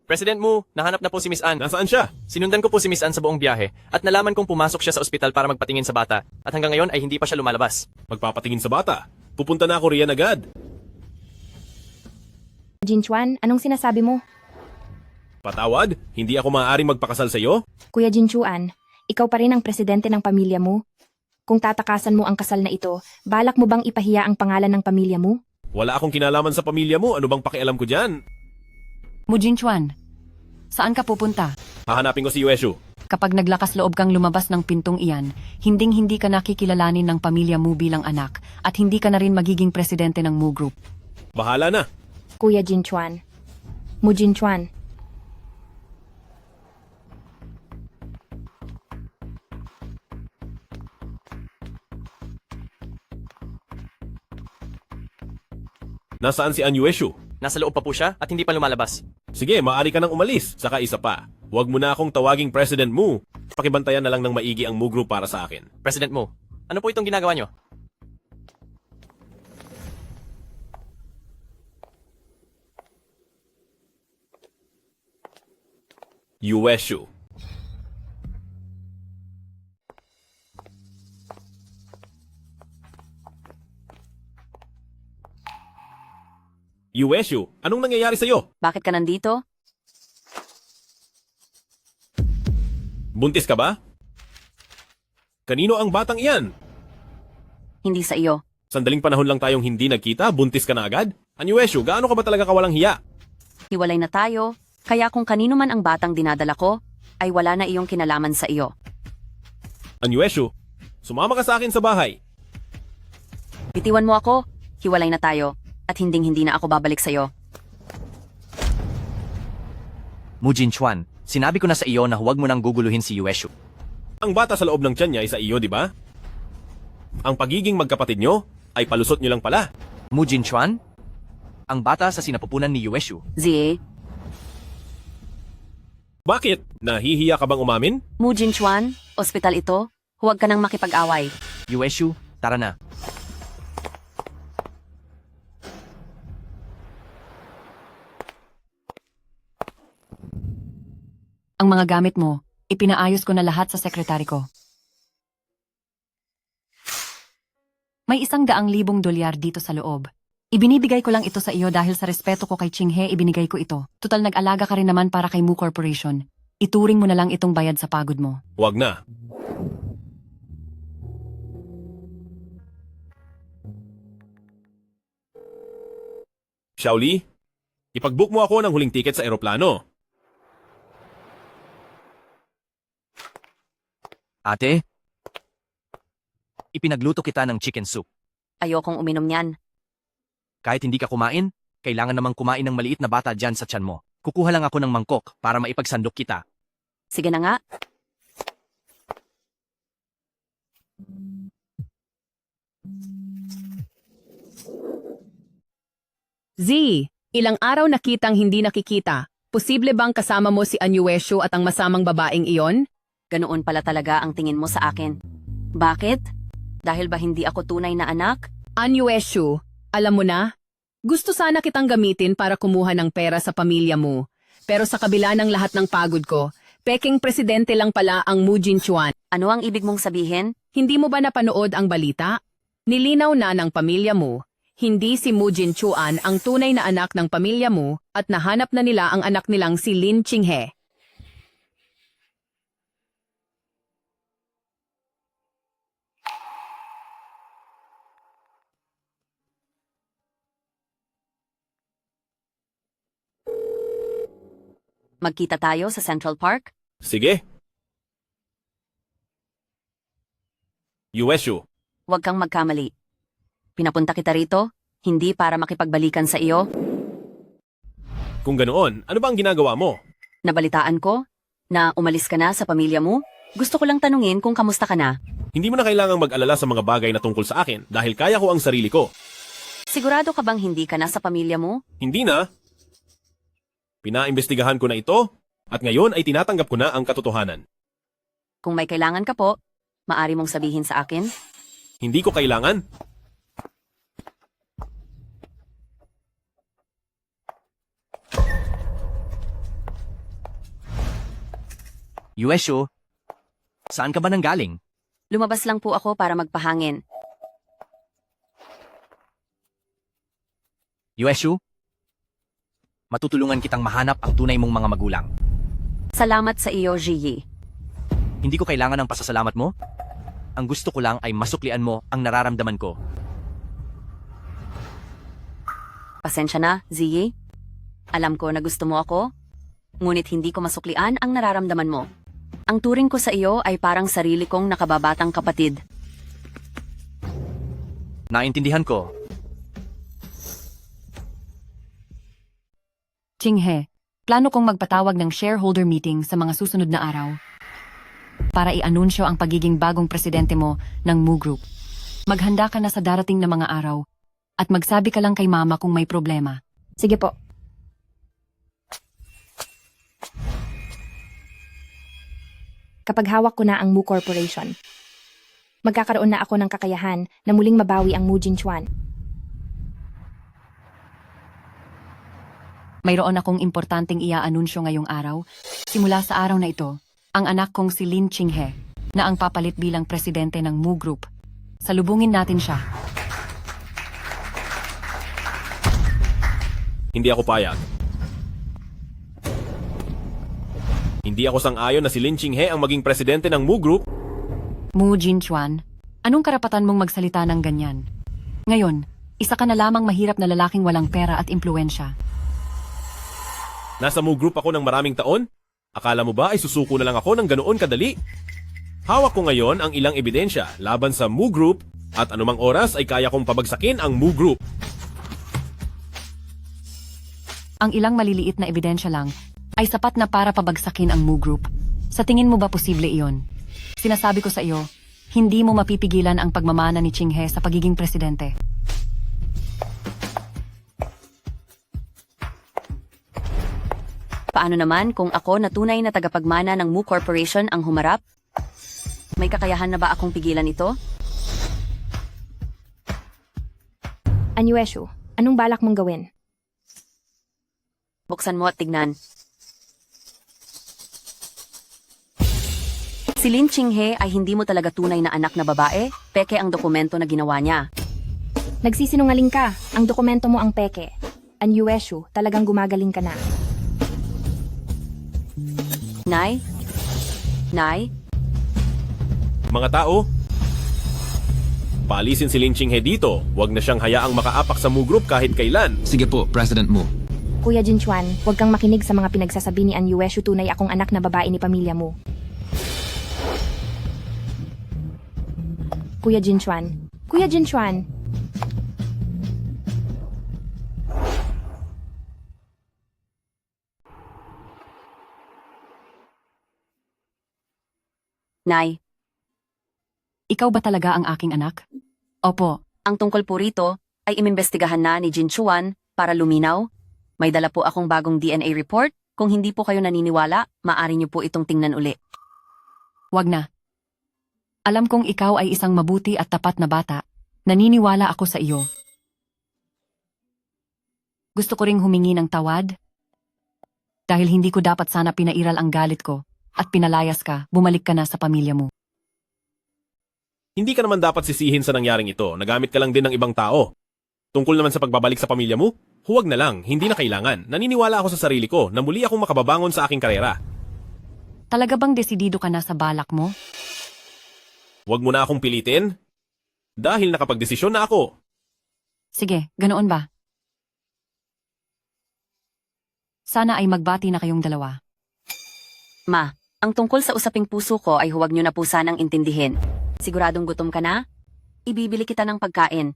L: President Mu, nahanap na po si Miss Anne.
B: Nasaan siya?
L: Sinundan ko po si Miss Anne sa buong biyahe at nalaman kong pumasok siya sa ospital para magpatingin sa bata at hanggang ngayon ay hindi pa siya lumalabas.
B: Magpapatingin sa bata. Pupunta na ako riyan agad.
C: Jinchuan, anong sinasabi mo?
B: Patawad, hindi ako maaaring magpakasal sa iyo?
C: Kuya Jinchuan, ikaw pa rin ang presidente ng pamilya mo. Kung tatakasan mo ang kasal na ito, balak mo bang ipahiya ang pangalan ng pamilya mo?
B: Wala akong kinalaman sa pamilya mo, ano bang pakialam ko dyan?
E: Mu Jinchuan, saan ka pupunta?
B: Hahanapin ko si Yuesho.
E: Kapag naglakas loob kang lumabas ng pintong iyan, hinding-hindi ka nakikilalanin ng pamilya mo bilang anak at hindi ka na rin magiging presidente ng Mu Group.
B: Bahala na.
C: Kuya Jinchuan. Mu Jinchuan.
B: Nasaan si Yuesho?
L: Nasa loob pa po siya at hindi pa lumalabas.
B: Sige, maaari ka nang umalis. Saka isa pa, huwag mo na akong tawaging President Mu. Pakibantayan na lang ng maigi ang Mu Group para sa akin.
L: President Mu, ano po itong ginagawa niyo?
B: Yuesho. Yuesho, anong nangyayari sa'yo?
A: Bakit ka nandito?
B: Buntis ka ba? Kanino ang batang iyan?
A: Hindi sa iyo.
B: Sandaling panahon lang tayong hindi nagkita, buntis ka na agad? Yuesho, gaano ka ba talaga kawalang hiya?
A: Hiwalay na tayo, kaya kung kanino man ang batang dinadala ko, ay wala na iyong kinalaman sa iyo.
B: Yuesho, sumama ka sa akin sa bahay.
A: Bitiwan mo ako, hiwalay na tayo, at hinding-hindi na ako babalik sa iyo.
G: Mu Jinchuan, sinabi ko na sa iyo na huwag mo nang guguluhin si Yuesho.
B: Ang bata sa loob ng tiyan niya ay sa iyo, di ba? Ang pagiging magkapatid nyo ay palusot nyo lang pala.
G: Mu Jinchuan, ang bata sa sinapupunan ni Yuesho.
A: Ziye,
B: Bakit? Nahihiya ka bang umamin?
A: Mu Jinchuan, ospital ito, huwag ka nang makipag-away.
G: Yuesho, tara na.
E: Ang mga gamit mo, ipinaayos ko na lahat sa sekretary ko. May $100,000 dito sa loob. Ibinibigay ko lang ito sa iyo dahil sa respeto ko kay Ching He, ibinigay ko ito. Tutal nag-alaga ka rin naman para kay Mu Corporation. Ituring mo na lang itong bayad sa pagod mo.
B: Huwag na. Xiaoli, ipag-book mo ako ng huling ticket sa eroplano.
G: Ate, ipinagluto kita ng chicken soup.
A: Ayokong uminom niyan.
G: Kahit hindi ka kumain, kailangan namang kumain ng maliit na bata dyan sa tiyan mo. Kukuha lang ako ng mangkok para maipagsandok kita.
A: Sige na nga.
D: Z, ilang araw nakitang hindi nakikita. Posible bang kasama mo si Anyuesyo at ang masamang babaeng iyon?
A: Ganoon pala talaga ang tingin mo sa akin. Bakit? Dahil ba hindi ako tunay na anak?
D: Anyuesyo, alam mo na? Gusto sana kitang gamitin para kumuha ng pera sa pamilya mo. Pero sa kabila ng lahat ng pagod ko, peking presidente lang pala ang Mu Jinchuan.
A: Ano ang ibig mong sabihin?
D: Hindi mo ba napanood ang balita? Nilinaw na ng pamilya mo, hindi si Mu Jinchuan ang tunay na anak ng pamilya mo at nahanap na nila ang anak nilang si Lin Qinghe.
A: Magkita tayo sa Central Park?
B: Sige. Yueshu,
A: Huwag kang magkamali. Pinapunta kita rito, hindi para makipagbalikan sa iyo.
B: kung ganoon, ano ba ang ginagawa mo?
A: Nabalitaan ko na umalis ka na sa pamilya mo. Gusto ko lang tanungin kung kamusta ka na.
B: Hindi mo na kailangang mag-alala sa mga bagay na tungkol sa akin dahil kaya ko ang sarili ko.
A: Sigurado ka bang hindi ka na sa pamilya mo?
B: Hindi na. Pinaimbestigahan ko na ito at ngayon ay tinatanggap ko na ang katotohanan.
A: Kung may kailangan ka po, maari mong sabihin sa akin.
B: Hindi ko kailangan.
G: Yuesyo, saan ka ba nanggaling?
A: Lumabas lang po ako para magpahangin.
G: Yuesyo, matutulungan kitang mahanap ang tunay mong mga magulang.
A: Salamat sa iyo, Ji.
G: Hindi ko kailangan ng pasasalamat mo. Ang gusto ko lang ay masuklian mo ang nararamdaman ko.
A: Pasensya na, Ziyi. Alam ko na gusto mo ako, ngunit hindi ko masuklian ang nararamdaman mo. Ang turing ko sa iyo ay parang sarili kong nakababatang kapatid.
G: Naintindihan ko.
E: Qinghe, plano kong magpatawag ng shareholder meeting sa mga susunod na araw para i-anunsyo ang pagiging bagong presidente mo ng Mu Group. Maghanda ka na sa darating na mga araw at magsabi ka lang kay mama kung may problema.
C: Sige po. Kapag hawak ko na ang Mu Corporation, magkakaroon na ako ng kakayahan na muling mabawi ang Mu Jinchuan.
E: Mayroon akong importanteng ia-anunsyo ngayong araw. Simula sa araw na ito, ang anak kong si Lin Qinghe, na ang papalit bilang presidente ng Mu Group. Salubungin natin siya.
B: Hindi ako payag. Hindi ako sang-ayon na si Lin Qinghe ang maging presidente ng Mu Group.
E: Mu Jinchuan, anong karapatan mong magsalita ng ganyan? Ngayon, isa ka na lamang mahirap na lalaking walang pera at impluensya.
B: Nasa Mu Group ako ng maraming taon? Akala mo ba ay susuko na lang ako ng ganoon kadali? Hawak ko ngayon ang ilang ebidensya laban sa Mu Group at anumang oras ay kaya kong pabagsakin ang Mu Group.
E: Ang ilang maliliit na ebidensya lang ay sapat na para pabagsakin ang Mu Group. Sa tingin mo ba posible iyon? Sinasabi ko sa iyo, hindi mo mapipigilan ang pagmamana ni Qinghe sa pagiging presidente.
A: Paano naman kung ako na tunay na tagapagmana ng Mu Corporation ang humarap? May kakayahan na ba akong pigilan ito?
C: Anyuesyo, anong balak mong gawin?
A: Buksan mo at tignan. Si Lin Qinghe ay hindi mo talaga tunay na anak na babae, peke ang dokumento na ginawa niya.
C: Nagsisinungaling ka. Ang dokumento mo ang peke. Anyuesyo, talagang gumagaling ka na.
A: Nay? Nay?
B: Mga tao, Paalisin si Lin Chinghe dito. Huwag na siyang hayaang makaapak sa Mu Group kahit kailan.
M: Sige po, President Mu.
C: Kuya Jinchuan, huwag kang makinig sa mga pinagsasabi ni An Yueshu, tunay akong anak na babae ni pamilya mo. Kuya Jinchuan. Kuya Jinchuan.
A: Nay,
E: Ikaw ba talaga ang aking anak? Opo.
A: ang tungkol po rito ay imimbestigahan na ni Jin Chuan para luminaw. May dala po akong bagong DNA report. Kung hindi po kayo naniniwala, maaari niyo po itong tingnan uli.
E: Wag na. Alam kong ikaw ay isang mabuti at tapat na bata. Naniniwala ako sa iyo. Gusto ko ring humingi ng tawad. Dahil hindi ko dapat sana pinairal ang galit ko at pinalayas ka, bumalik ka na sa pamilya mo.
B: Hindi ka naman dapat sisihin sa nangyaring ito. Nagamit ka lang din ng ibang tao. Tungkol naman sa pagbabalik sa pamilya mo, huwag na lang, hindi na kailangan. Naniniwala ako sa sarili ko na muli akong makababangon sa aking karera.
E: Talaga bang desidido ka na sa balak mo?
B: Huwag mo na akong pilitin. Dahil nakapagdesisyon na ako.
E: Sige, ganoon ba? Sana ay magbati na kayong dalawa.
A: Ma, ang tungkol sa usaping puso ko ay huwag niyo na po sanang intindihin. Siguradong gutom ka na? Ibibili kita ng pagkain.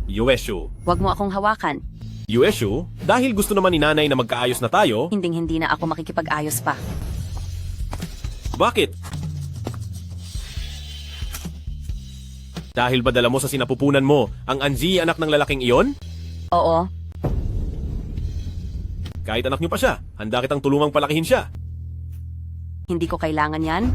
B: Yueshu.
A: Huwag mo akong hawakan.
B: Yueshu, dahil gusto naman ni nanay na magkaayos na tayo,
A: Hinding-hindi na ako makikipag-ayos pa.
B: bakit? Dahil ba dala mo sa sinapupunan mo ang Anji anak ng lalaking iyon?
A: Oo,
B: Kahit anak niyo pa siya, handa kitang tulungang palakihin siya.
A: hindi ko kailangan yan.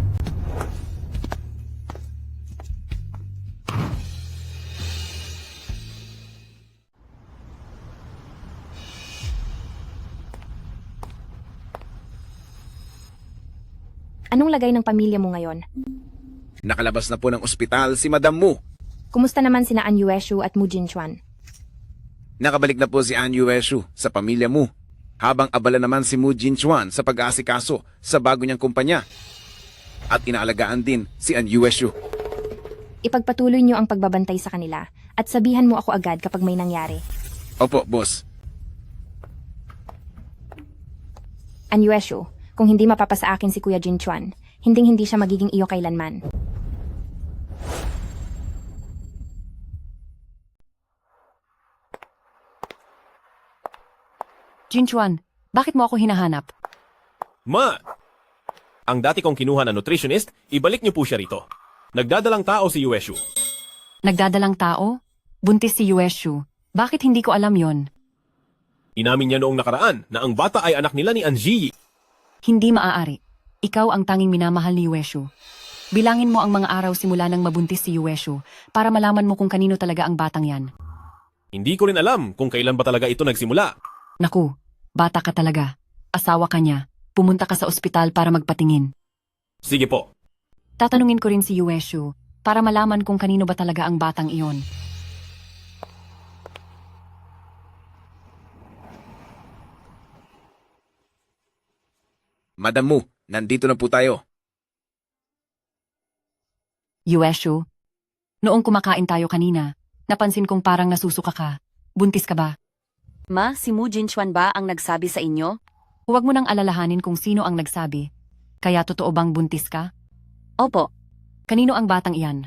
C: Anong lagay ng pamilya mo ngayon?
I: Nakalabas na po ng ospital si Madam Mu.
C: Kumusta naman sina An Yueshu at Mu Jinchuan?
I: Nakabalik na po si An Yueshu sa pamilya Mu. Habang abala naman si Mu Jinchuan sa pag-aasikaso sa bago niyang kumpanya. At inaalagaan din si An Yueshu.
C: Ipagpatuloy niyo ang pagbabantay sa kanila at sabihan mo ako agad kapag may nangyari.
I: Opo, boss.
C: An Yueshu, kung hindi mapapasa akin si Kuya Jinchuan, hinding-hindi siya magiging iyo kailanman.
E: Jinchuan, bakit mo ako hinahanap?
B: Ma! Ang dati kong kinuha na nutritionist, ibalik niyo po siya rito. Nagdadalang tao si Yueshu.
E: Nagdadalang tao? Buntis si Yueshu. Bakit hindi ko alam yon?
B: Inamin niya noong nakaraan na ang bata ay anak nila ni Anji.
E: Hindi maaari. Ikaw ang tanging minamahal ni Yueshu. Bilangin mo ang mga araw simula nang mabuntis si Yueshu para malaman mo kung kanino talaga ang batang yan.
B: Hindi ko rin alam kung kailan ba talaga ito nagsimula.
E: Naku, bata ka talaga. Asawa ka niya. Pumunta ka sa ospital para magpatingin.
B: Sige po.
E: Tatanungin ko rin si Yueshu para malaman kung kanino ba talaga ang batang iyon.
I: Madam Mu, nandito na po tayo.
E: Yueshu, noong kumakain tayo kanina, napansin kong parang nasusuka ka. Buntis ka ba?
A: Ma, si Mu Jinchuan ba ang nagsabi sa inyo?
E: Huwag mo nang alalahanin kung sino ang nagsabi. Kaya totoo bang buntis ka?
A: Opo,
E: Kanino ang batang iyan?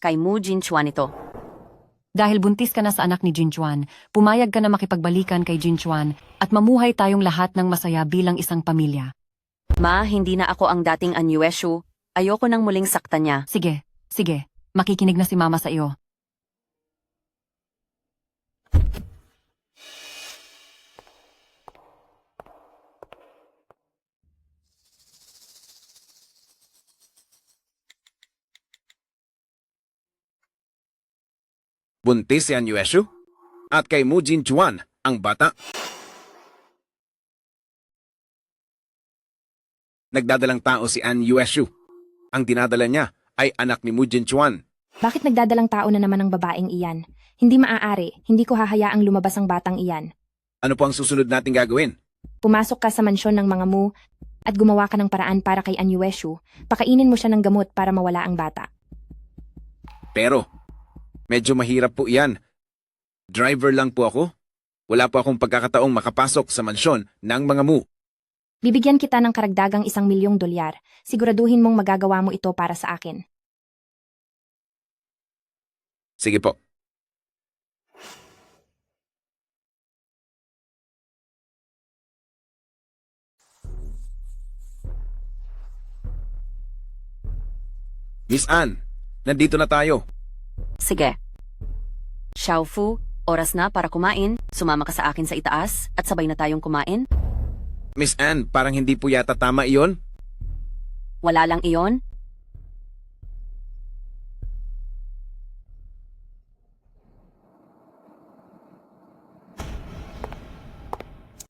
A: kay Mu Jinchuan ito.
E: Dahil buntis ka na sa anak ni Jinchuan, pumayag ka na makipagbalikan kay Jinchuan at mamuhay tayong lahat ng masaya bilang isang pamilya.
A: Ma, hindi na ako ang dating An Yueshu. Ayoko nang muling saktan niya.
E: Sige, sige. Makikinig na si Mama sa iyo.
I: Buntis si An Yueshu at kay Mu Jinchuan ang bata. Nagdadalang tao si An Yueshu. Ang dinadala niya ay anak ni Mu Jinchuan.
C: Bakit nagdadalang tao na naman ang babaeng iyan? Hindi maaari, hindi ko hahayaang lumabas ang batang iyan.
I: Ano po ang susunod nating gagawin?
C: Pumasok ka sa mansyon ng mga mu at gumawa ka ng paraan para kay Anyueshu. Pakainin mo siya ng gamot para mawala ang bata.
I: Pero, medyo mahirap po iyan. Driver lang po ako. Wala po akong pagkakataong makapasok sa mansyon ng mga mu.
C: Bibigyan kita ng karagdagang $1,000,000. Siguraduhin mong magagawa mo ito para sa akin.
I: Sige po. Miss Anne, nandito na tayo.
A: Sige. Xiaofu, oras na para kumain. Sumama ka sa akin sa itaas at sabay na tayong kumain.
I: Miss Anne, parang hindi po yata tama iyon.
A: Wala lang iyon.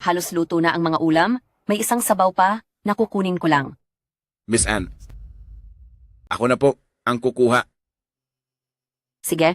A: Halos luto na ang mga ulam. May isang sabaw pa, nakukunin ko lang.
I: Miss Anne, ako na po ang kukuha.
A: Sige.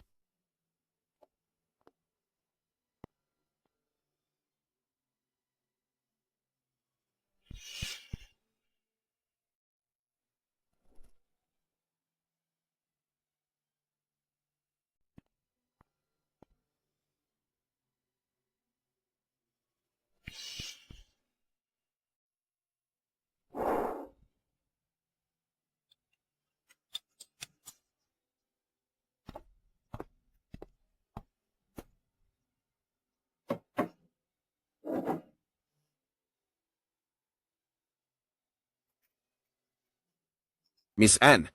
I: Miss Anne,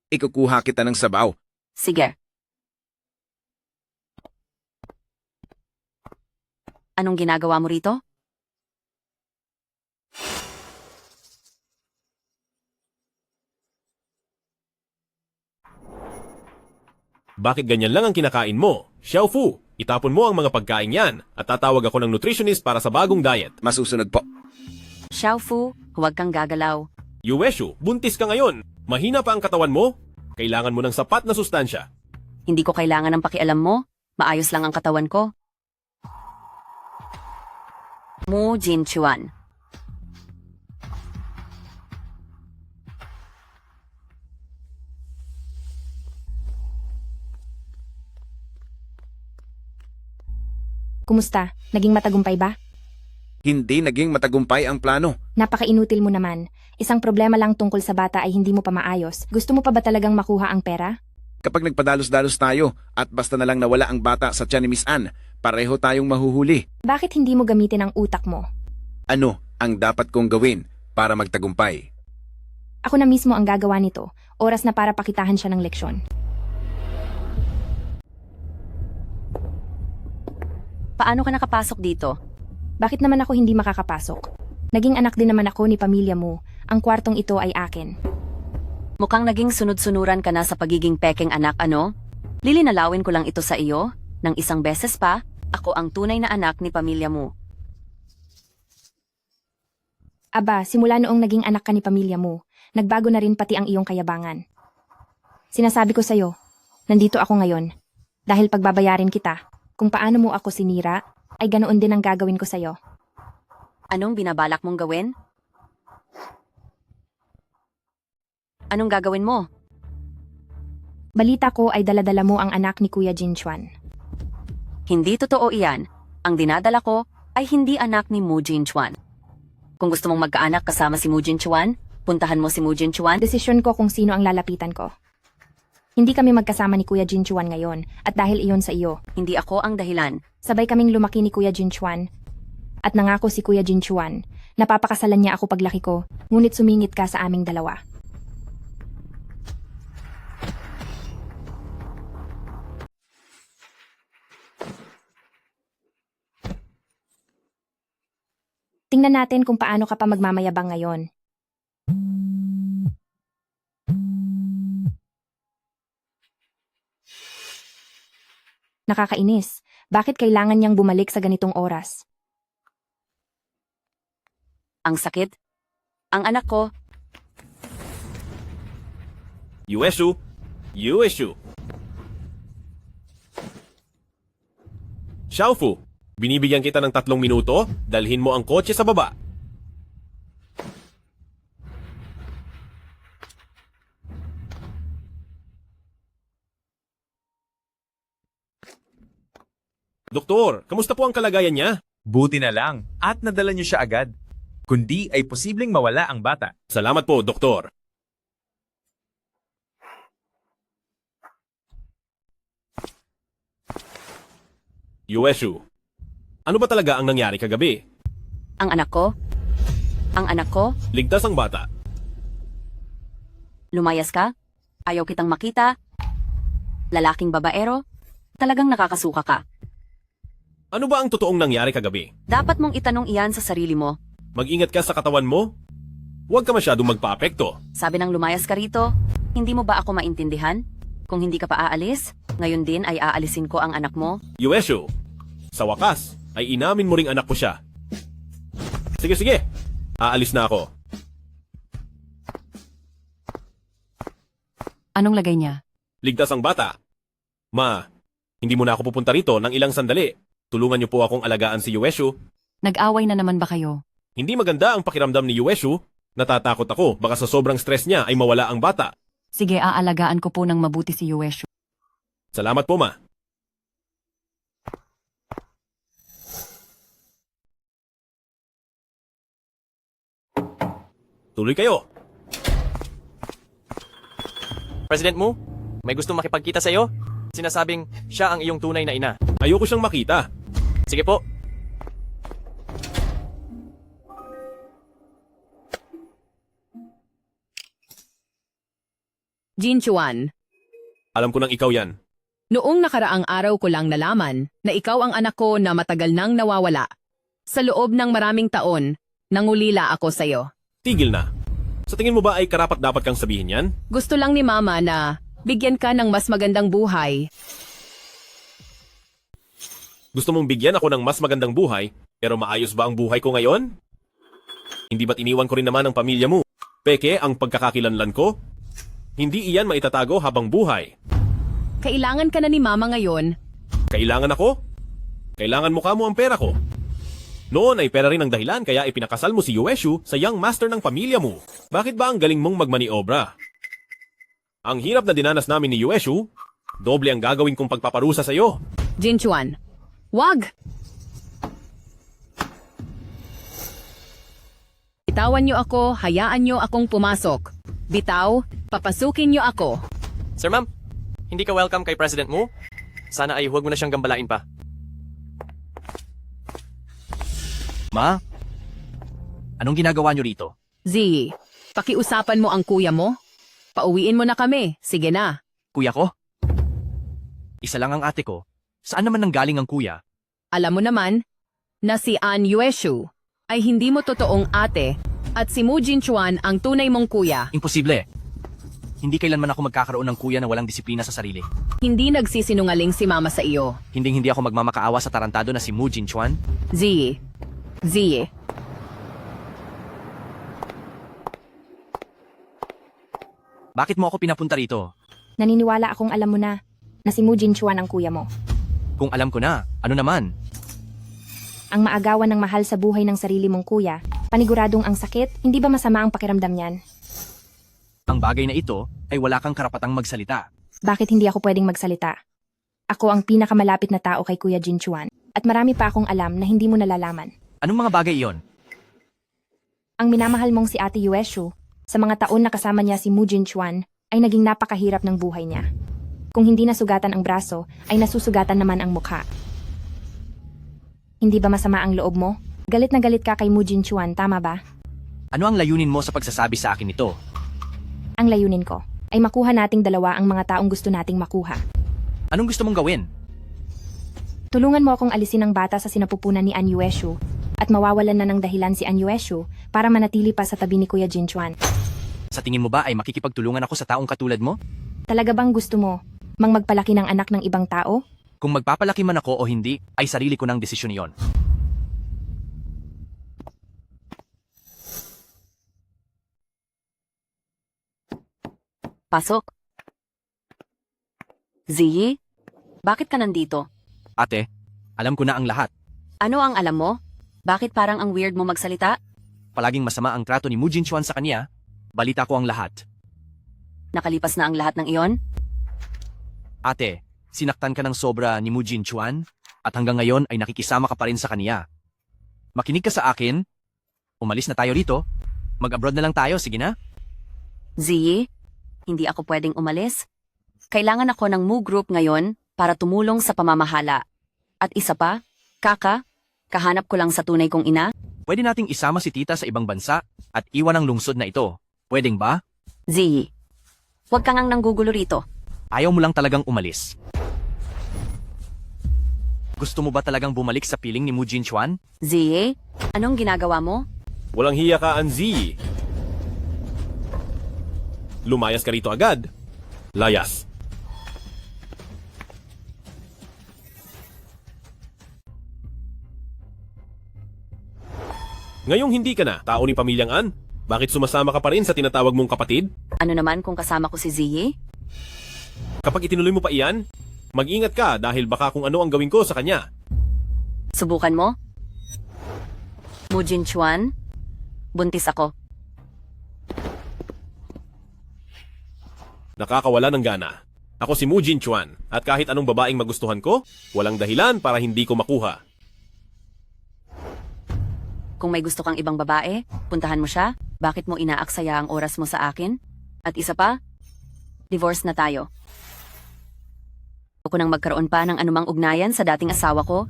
I: ikukuha kita ng sabaw.
A: Sige. Anong ginagawa mo rito?
B: Bakit ganyan lang ang kinakain mo? Xiaofu, itapon mo ang mga pagkain yan at tatawag ako ng nutritionist para sa bagong diet.
I: Masusunod po.
A: Xiaofu, huwag kang gagalaw.
B: Yueshu, buntis ka ngayon. Mahina pa ang katawan mo? Kailangan mo ng sapat na sustansya.
A: Hindi ko kailangan ng pakialam mo. Maayos lang ang katawan ko. Mu Jinchuan.
C: Kumusta? Naging matagumpay ba?
I: Hindi naging matagumpay ang plano.
C: Napaka-inutil mo naman. Isang problema lang tungkol sa bata ay hindi mo pa maayos. Gusto mo pa ba talagang makuha ang pera?
I: Kapag nagpadalos-dalos tayo at basta na lang nawala ang bata sa tiyan ni Miss Anne, pareho tayong mahuhuli.
C: Bakit hindi mo gamitin ang utak mo?
I: Ano ang dapat kong gawin para magtagumpay?
C: Ako na mismo ang gagawa nito. Oras na para pakitahan siya ng leksyon.
A: Paano ka nakapasok dito?
C: Bakit naman ako hindi makakapasok? Naging anak din naman ako ni pamilya mo. Ang kwartong ito ay akin.
A: Mukhang naging sunod-sunuran ka na sa pagiging pekeng anak, ano? Lilinalawin ko lang ito sa iyo. Nang isang beses pa, ako ang tunay na anak ni pamilya mo.
C: Aba, simula noong naging anak ka ni pamilya mo, nagbago na rin pati ang iyong kayabangan. Sinasabi ko sa'yo, nandito ako ngayon. Dahil pagbabayarin kita, kung paano mo ako sinira, ay ganoon din ang gagawin ko sa'yo.
A: Anong binabalak mong gawin? Anong gagawin mo?
C: Balita ko ay daladala mo ang anak ni Kuya Jinchuan.
A: Hindi totoo iyan. Ang dinadala ko ay hindi anak ni Mu Jinchuan. Kung gusto mong magkaanak kasama si Mu Jinchuan, puntahan mo si Mu Jinchuan.
C: Desisyon ko kung sino ang lalapitan ko. Hindi kami magkasama ni Kuya Jinchuan ngayon at dahil iyon sa iyo.
A: Hindi ako ang dahilan.
C: Sabay kaming lumaki ni Kuya Jinchuan at nangako si Kuya Jinchuan na papakasalan niya ako paglaki ko, ngunit sumingit ka sa aming dalawa. Tingnan natin kung paano ka pa magmamayabang ngayon. Nakakainis. Bakit kailangan niyang bumalik sa ganitong oras?
A: Ang sakit. Ang anak ko,
B: Yueshu! Yueshu! Xiaofu, binibigyan kita ng 3 minuto, dalhin mo ang kotse sa baba. Doktor, kamusta po ang kalagayan niya?
N: Buti na lang at nadala niyo siya agad. Kundi ay posibleng mawala ang bata.
B: Salamat po, doktor. Yueshu, ano ba talaga ang nangyari kagabi?
A: Ang anak ko? Ang anak ko?
B: Ligtas ang bata.
A: Lumayas ka? Ayaw kitang makita? Lalaking babaero? Talagang nakakasuka ka.
B: Ano ba ang totoong nangyari kagabi?
A: Dapat mong itanong iyan sa sarili mo.
B: Mag-ingat ka sa katawan mo. Huwag ka masyadong magpa-apekto.
A: Sabi ng lumayas ka rito, hindi mo ba ako maintindihan? Kung hindi ka pa aalis, ngayon din ay aalisin ko ang anak mo.
B: Yueshu, sa wakas, ay inamin mo ring anak ko siya. Sige, aalis na ako.
E: Anong lagay niya?
B: Ligtas ang bata. Ma, hindi mo na ako pupunta rito ng ilang sandali. Tulungan niyo po akong alagaan si Yueshu.
E: Nag-away na naman ba kayo?
B: Hindi maganda ang pakiramdam ni Yueshu. Natatakot ako, baka sa sobrang stress niya ay mawala ang bata.
E: Sige, aalagaan ko po ng mabuti si Yueshu.
B: Salamat po, ma. Tuloy kayo.
L: President Mu, may gustong makipagkita sa iyo? Sinasabing siya ang iyong tunay na ina.
B: Ayoko siyang makita.
L: Sige po.
D: Jinchuan,
B: Alam ko nang ikaw yan.
D: noong nakaraang araw ko lang nalaman na ikaw ang anak ko na matagal nang nawawala. Sa loob ng maraming taon, nangulila ako sa'yo.
B: Tigil na. Sa tingin mo ba ay karapat dapat kang sabihin yan?
D: Gusto lang ni Mama na bigyan ka ng mas magandang buhay.
B: Gusto mong bigyan ako ng mas magandang buhay, pero maayos ba ang buhay ko ngayon? Hindi ba't iniwan ko rin naman ang pamilya mo? Peke ang pagkakakilanlan ko? Hindi iyan maitatago habang buhay.
D: Kailangan ka na ni Mama ngayon.
B: Kailangan ako? Kailangan mukha mo ang pera ko. Noon ay pera rin ang dahilan kaya ipinakasal mo si Yueshu sa young master ng pamilya mo. Bakit ba ang galing mong magmaniobra? Ang hirap na dinanas namin ni Yueshu, doble ang gagawin kong pagpaparusa sa iyo.
D: Jinchuan, wag! Bitawan niyo ako, hayaan niyo akong pumasok. Bitaw, papasukin niyo ako.
L: Sir ma'am, hindi ka welcome kay President Mu? Sana ay huwag mo na siyang gambalain pa.
G: Ma? Anong ginagawa niyo rito?
D: Z, pakiusapan mo ang kuya mo? Pauwiin mo na kami, sige na.
G: Kuya ko? Isa lang ang ate ko. Saan naman nanggaling ang kuya?
D: Alam mo naman na si An Yueshu ay hindi mo totoong ate at si Mu Jinchuan ang tunay mong kuya.
G: Imposible. Hindi kailanman ako magkakaroon ng kuya na walang disiplina sa sarili.
D: Hindi nagsisinungaling si Mama sa iyo.
G: Hindi ako magmamakaawa sa tarantado na si Mu Jinchuan.
D: Z.
G: Bakit mo ako pinapunta rito?
C: Naniniwala akong alam mo na si Mu Jinchuan ang kuya mo.
G: Kung alam ko na, ano naman?
C: Ang maagawan ng mahal sa buhay ng sarili mong kuya, paniguradong ang sakit, hindi ba masama ang pakiramdam niyan?
G: Ang bagay na ito ay wala kang karapatang magsalita.
C: Bakit hindi ako pwedeng magsalita? Ako ang pinakamalapit na tao kay Kuya Jinchuan, at marami pa akong alam na hindi mo nalalaman.
G: Anong mga bagay iyon?
C: Ang minamahal mong si Ate Yueshu, sa mga taon na kasama niya si Mu Jinchuan, ay naging napakahirap ng buhay niya. Kung hindi nasugatan ang braso, ay nasusugatan naman ang mukha. Hindi ba masama ang loob mo? Galit na galit ka kay Mu Jinchuan, tama ba?
G: Ano ang layunin mo sa pagsasabi sa akin ito?
C: Ang layunin ko ay makuha nating dalawa ang mga taong gusto nating makuha.
G: Anong gusto mong gawin?
C: Tulungan mo akong alisin ang bata sa sinapupunan ni An Yueshu at mawawalan na ng dahilan si An Yueshu para manatili pa sa tabi ni Kuya Jinchuan.
G: Sa tingin mo ba ay makikipagtulungan ako sa taong katulad mo?
C: Talaga bang gusto mo magpalaki ng anak ng ibang tao?
G: Kung magpapalaki man ako o hindi, ay sarili ko ng desisyon iyon.
A: Pasok. Ziyi, bakit ka nandito?
G: Ate, Alam ko na ang lahat.
A: Ano ang alam mo? Bakit parang ang weird mo magsalita?
G: Palaging masama ang trato ni Mu Jinchuan sa kanya. Balita ko ang lahat.
A: Nakalipas na ang lahat ng iyon?
G: Ate, sinaktan ka ng sobra ni Mu Jinchuan at hanggang ngayon ay nakikisama ka pa rin sa kanya. Makinig ka sa akin. Umalis na tayo rito. Mag-abroad na lang tayo, sige na?
A: Ziyi, hindi ako pwedeng umalis. Kailangan ako ng Mu Group ngayon para tumulong sa pamamahala. At isa pa, Kaka, kahanap ko lang sa tunay kong ina.
G: Pwede nating isama si tita sa ibang bansa at iwan ang lungsod na ito. Pwedeng ba?
A: Ziyi, huwag ka ngang nanggugulo rito.
G: Ayaw mo lang talagang umalis. Gusto mo ba talagang bumalik sa piling ni Mu Jinchuan?
A: Ziyi, anong ginagawa mo?
B: Walang hiya ka, Anzi. Lumayas ka rito agad. Layas. Ngayong hindi ka na tao ni Pamilyang An, bakit sumasama ka pa rin sa tinatawag mong kapatid?
A: Ano naman kung kasama ko si Ziyi?
B: Kapag itinuloy mo pa iyan, mag-ingat ka dahil baka kung ano ang gawin ko sa kanya.
A: Subukan mo? Mu Jinchuan, buntis ako.
B: Nakakawala ng gana. Ako si Mu Jinchuan at kahit anong babaeng magustuhan ko, walang dahilan para hindi ko makuha.
A: Kung may gusto kang ibang babae, puntahan mo siya. Bakit mo inaaksaya ang oras mo sa akin? At isa pa, divorce na tayo. Ako nang magkaroon pa ng anumang ugnayan sa dating asawa ko.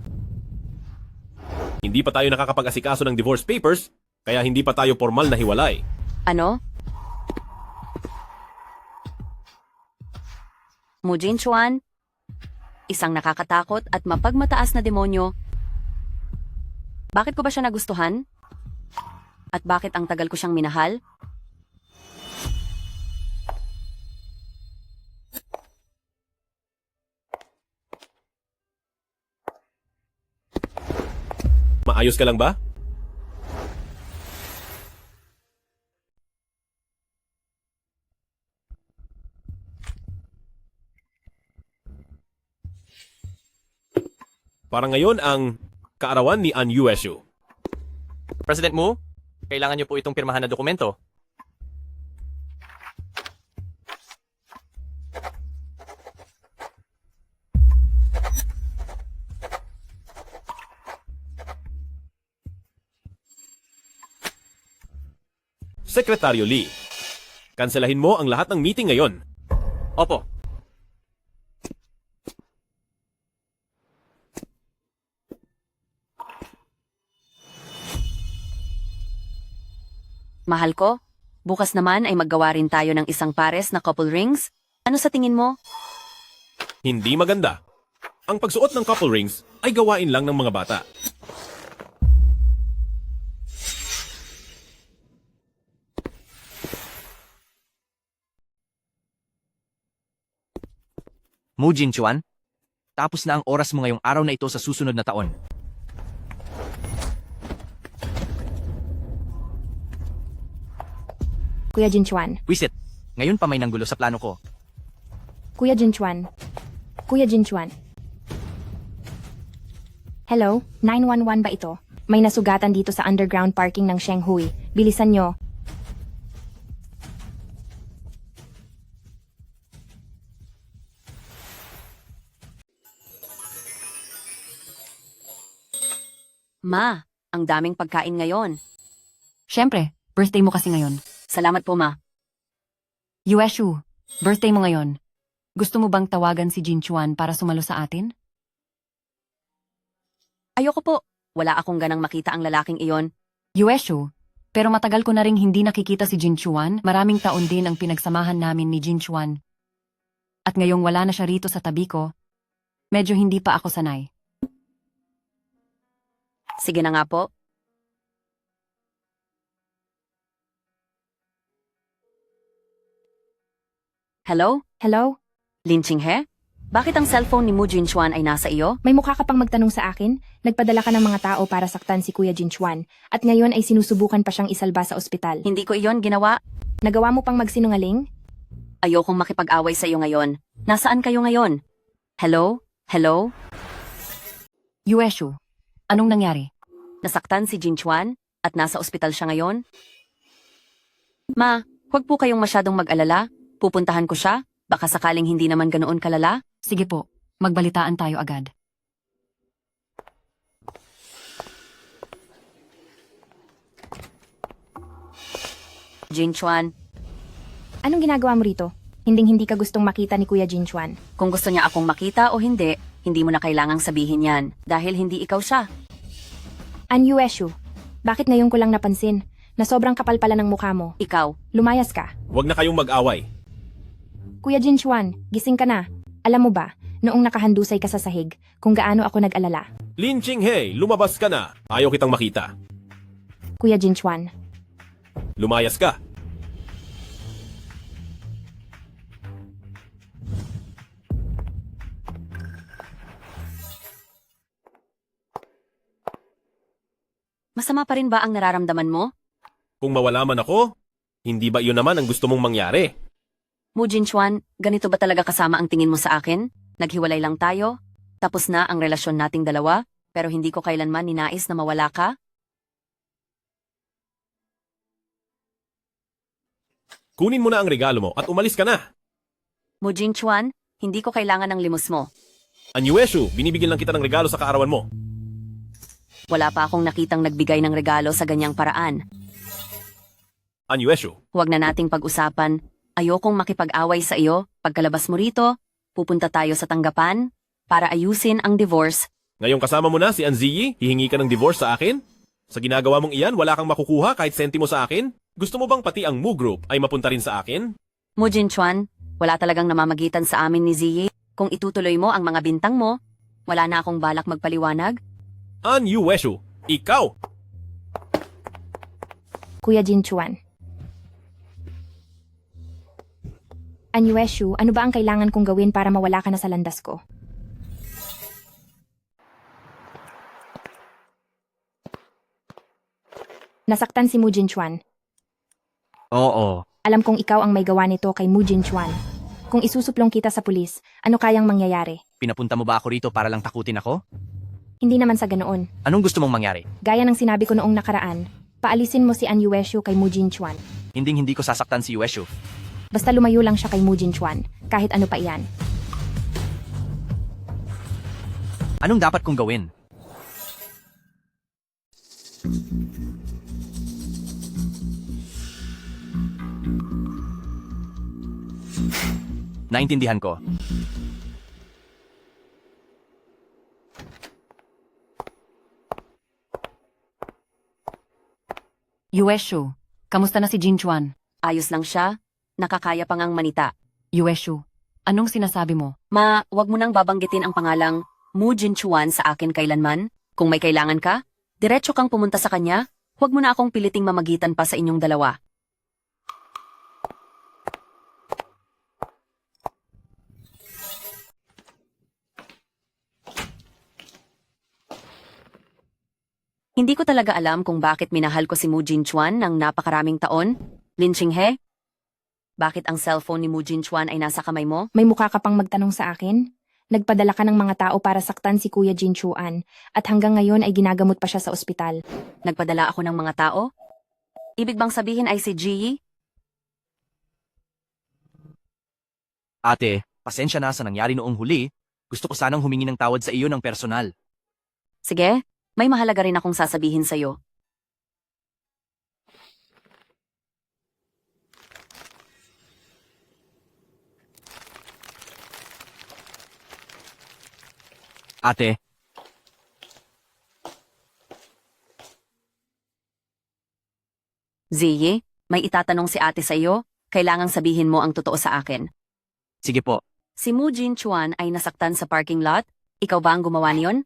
B: Hindi pa tayo nakakapag-asikaso ng divorce papers, kaya hindi pa tayo formal na hiwalay.
A: Ano? Mu Jinchuan, isang nakakatakot at mapagmataas na demonyo. Bakit ko ba siya nagustuhan? At bakit ang tagal ko siyang minahal?
B: Maayos ka lang ba? Parang ngayon ang kaarawan ni An Yueshu.
L: President Mu, kailangan niyo po itong pirmahan na dokumento.
B: Sekretaryo Lee, kanselahin mo ang lahat ng meeting ngayon.
L: Opo.
A: Mahal ko, bukas naman ay maggawa rin tayo ng isang pares na couple rings. Ano sa tingin mo?
B: Hindi maganda. Ang pagsuot ng couple rings ay gawain lang ng mga bata.
G: Mu Jinchuan, tapos na ang oras mo ngayong araw na ito sa susunod na taon.
C: Kuya Jinchuan.
G: Wisit, ngayon pa may nanggulo sa plano ko.
C: Kuya Jinchuan. Kuya Jinchuan. Hello, 911 ba ito? May nasugatan dito sa underground parking ng Shenghui. Bilisan nyo.
A: Ma, ang daming pagkain ngayon.
E: Siyempre, birthday mo kasi ngayon.
A: Salamat po, Ma.
E: Yueshu, birthday mo ngayon. Gusto mo bang tawagan si Jinchuan para sumalo sa atin?
A: Ayoko po. Wala akong ganang makita ang lalaking iyon.
E: Yueshu, pero matagal ko na ring hindi nakikita si Jinchuan. Maraming taon din ang pinagsamahan namin ni Jinchuan. At ngayong wala na siya rito sa tabi ko, medyo hindi pa ako sanay.
A: Sige na nga po. Hello?
C: Hello?
A: Lin Qinghe? Bakit ang cellphone ni Mu Jinchuan ay nasa iyo?
C: May mukha ka pang magtanong sa akin? Nagpadala ka ng mga tao para saktan si Kuya Jinchuan at ngayon ay sinusubukan pa siyang isalba sa ospital.
A: Hindi ko iyon ginawa.
C: Nagawa mo pang magsinungaling?
A: Ayokong makipag-away sa iyo ngayon. Nasaan kayo ngayon? Hello? Hello?
E: Yueshu, anong nangyari?
A: Nasaktan si Jinchuan at nasa ospital siya ngayon. Ma, huwag po kayong masyadong mag-alala. Pupuntahan ko siya. Baka sakaling hindi naman ganoon kalala.
E: Sige po, magbalitaan tayo agad.
A: Jinchuan,
C: Anong ginagawa mo rito? Hinding-hindi ka gustong makita ni Kuya Jinchuan.
A: kung gusto niya akong makita o hindi mo na kailangang sabihin yan dahil hindi ikaw siya.
C: An Yueshu, bakit ngayon ko lang napansin na sobrang kapal pala ng mukha mo?
A: Ikaw,
C: Lumayas ka.
B: Huwag na kayong mag-away.
C: Kuya Jinchuan, gising ka na. Alam mo ba, noong nakahandusay ka sa sahig, kung gaano ako nag-alala?
B: Lin Chinghe, lumabas ka na. Ayaw kitang makita.
C: Kuya Jinchuan,
B: Lumayas ka.
A: masama pa rin ba ang nararamdaman mo?
B: Kung mawala man ako, hindi ba iyon naman ang gusto mong mangyari?
A: Mu Jinchuan, ganito ba talaga kasama ang tingin mo sa akin? Naghiwalay lang tayo? Tapos na ang relasyon nating dalawa? Pero hindi ko kailanman ninais na mawala ka?
B: Kunin mo na ang regalo mo at umalis ka na.
A: Mu Jinchuan, hindi ko kailangan ng limos mo.
B: Anyueshu, binibigyan lang kita ng regalo sa kaarawan mo.
A: Wala pa akong nakitang nagbigay ng regalo sa ganyang paraan.
B: Anyueshu,
A: Huwag na nating pag-usapan. Ayokong makipag-away sa iyo. Pagkalabas mo rito, pupunta tayo sa tanggapan para ayusin ang divorce.
B: ngayong kasama mo na si Anziyi, hihingi ka ng divorce sa akin? Sa ginagawa mong iyan, wala kang makukuha kahit sentimo sa akin? Gusto mo bang pati ang Mu Group ay mapunta rin sa akin?
A: Mu Jinchuan, wala talagang namamagitan sa amin ni Ziyi. Kung itutuloy mo ang mga bintang mo, wala na akong balak magpaliwanag.
B: Anyueshu, ikaw!
C: Kuya Jinchuan. An Yueshu, ano ba ang kailangan kong gawin para mawala ka na sa landas ko? Nasaktan si Mu Jinchuan.
G: Oo.
C: Alam kong ikaw ang may gawa nito kay Mu Jinchuan. Kung isusuplong kita sa pulis, ano kayang mangyayari?
G: Pinapunta mo ba ako rito para lang takutin ako?
C: Hindi naman sa ganoon.
G: Anong gusto mong mangyari?
C: Gaya ng sinabi ko noong nakaraan, paalisin mo si An Yueshu kay Mu Jinchuan.
G: Hindi ko sasaktan si Yueshu.
C: Basta lumayo lang siya kay Mu Jinchuan, kahit ano pa iyan.
G: Anong dapat kong gawin? Naintindihan ko.
E: Yueshu, kamusta na si Jinchuan?
A: Ayos lang siya, nakakaya pang ang manita.
E: Yueshu, anong sinasabi mo?
A: Ma, wag mo nang babanggitin ang pangalang Mu Jinchuan sa akin kailanman. Kung may kailangan ka, diretso kang pumunta sa kanya. Huwag mo na akong piliting mamagitan pa sa inyong dalawa. Hindi ko talaga alam kung bakit minahal ko si Mu Jinchuan ng napakaraming taon. Lin Chinghe? Bakit ang cellphone ni Mu Jinchuan ay nasa kamay mo?
C: May mukha ka pang magtanong sa akin? Nagpadala ka ng mga tao para saktan si Kuya Jinchuan at hanggang ngayon ay ginagamot pa siya sa ospital.
A: Nagpadala ako ng mga tao? Ibig bang sabihin ay si Ji?
G: Ate, pasensya na sa nangyari noong huli. Gusto ko sanang humingi ng tawad sa iyo ng personal.
A: Sige, may mahalaga rin akong sasabihin sa'yo.
G: Ate,
A: Ziyi, may itatanong si ate sa'yo. Kailangang sabihin mo ang totoo sa akin.
G: sige po.
A: Si Mu Jinchuan ay nasaktan sa parking lot? Ikaw ba ang gumawa niyon?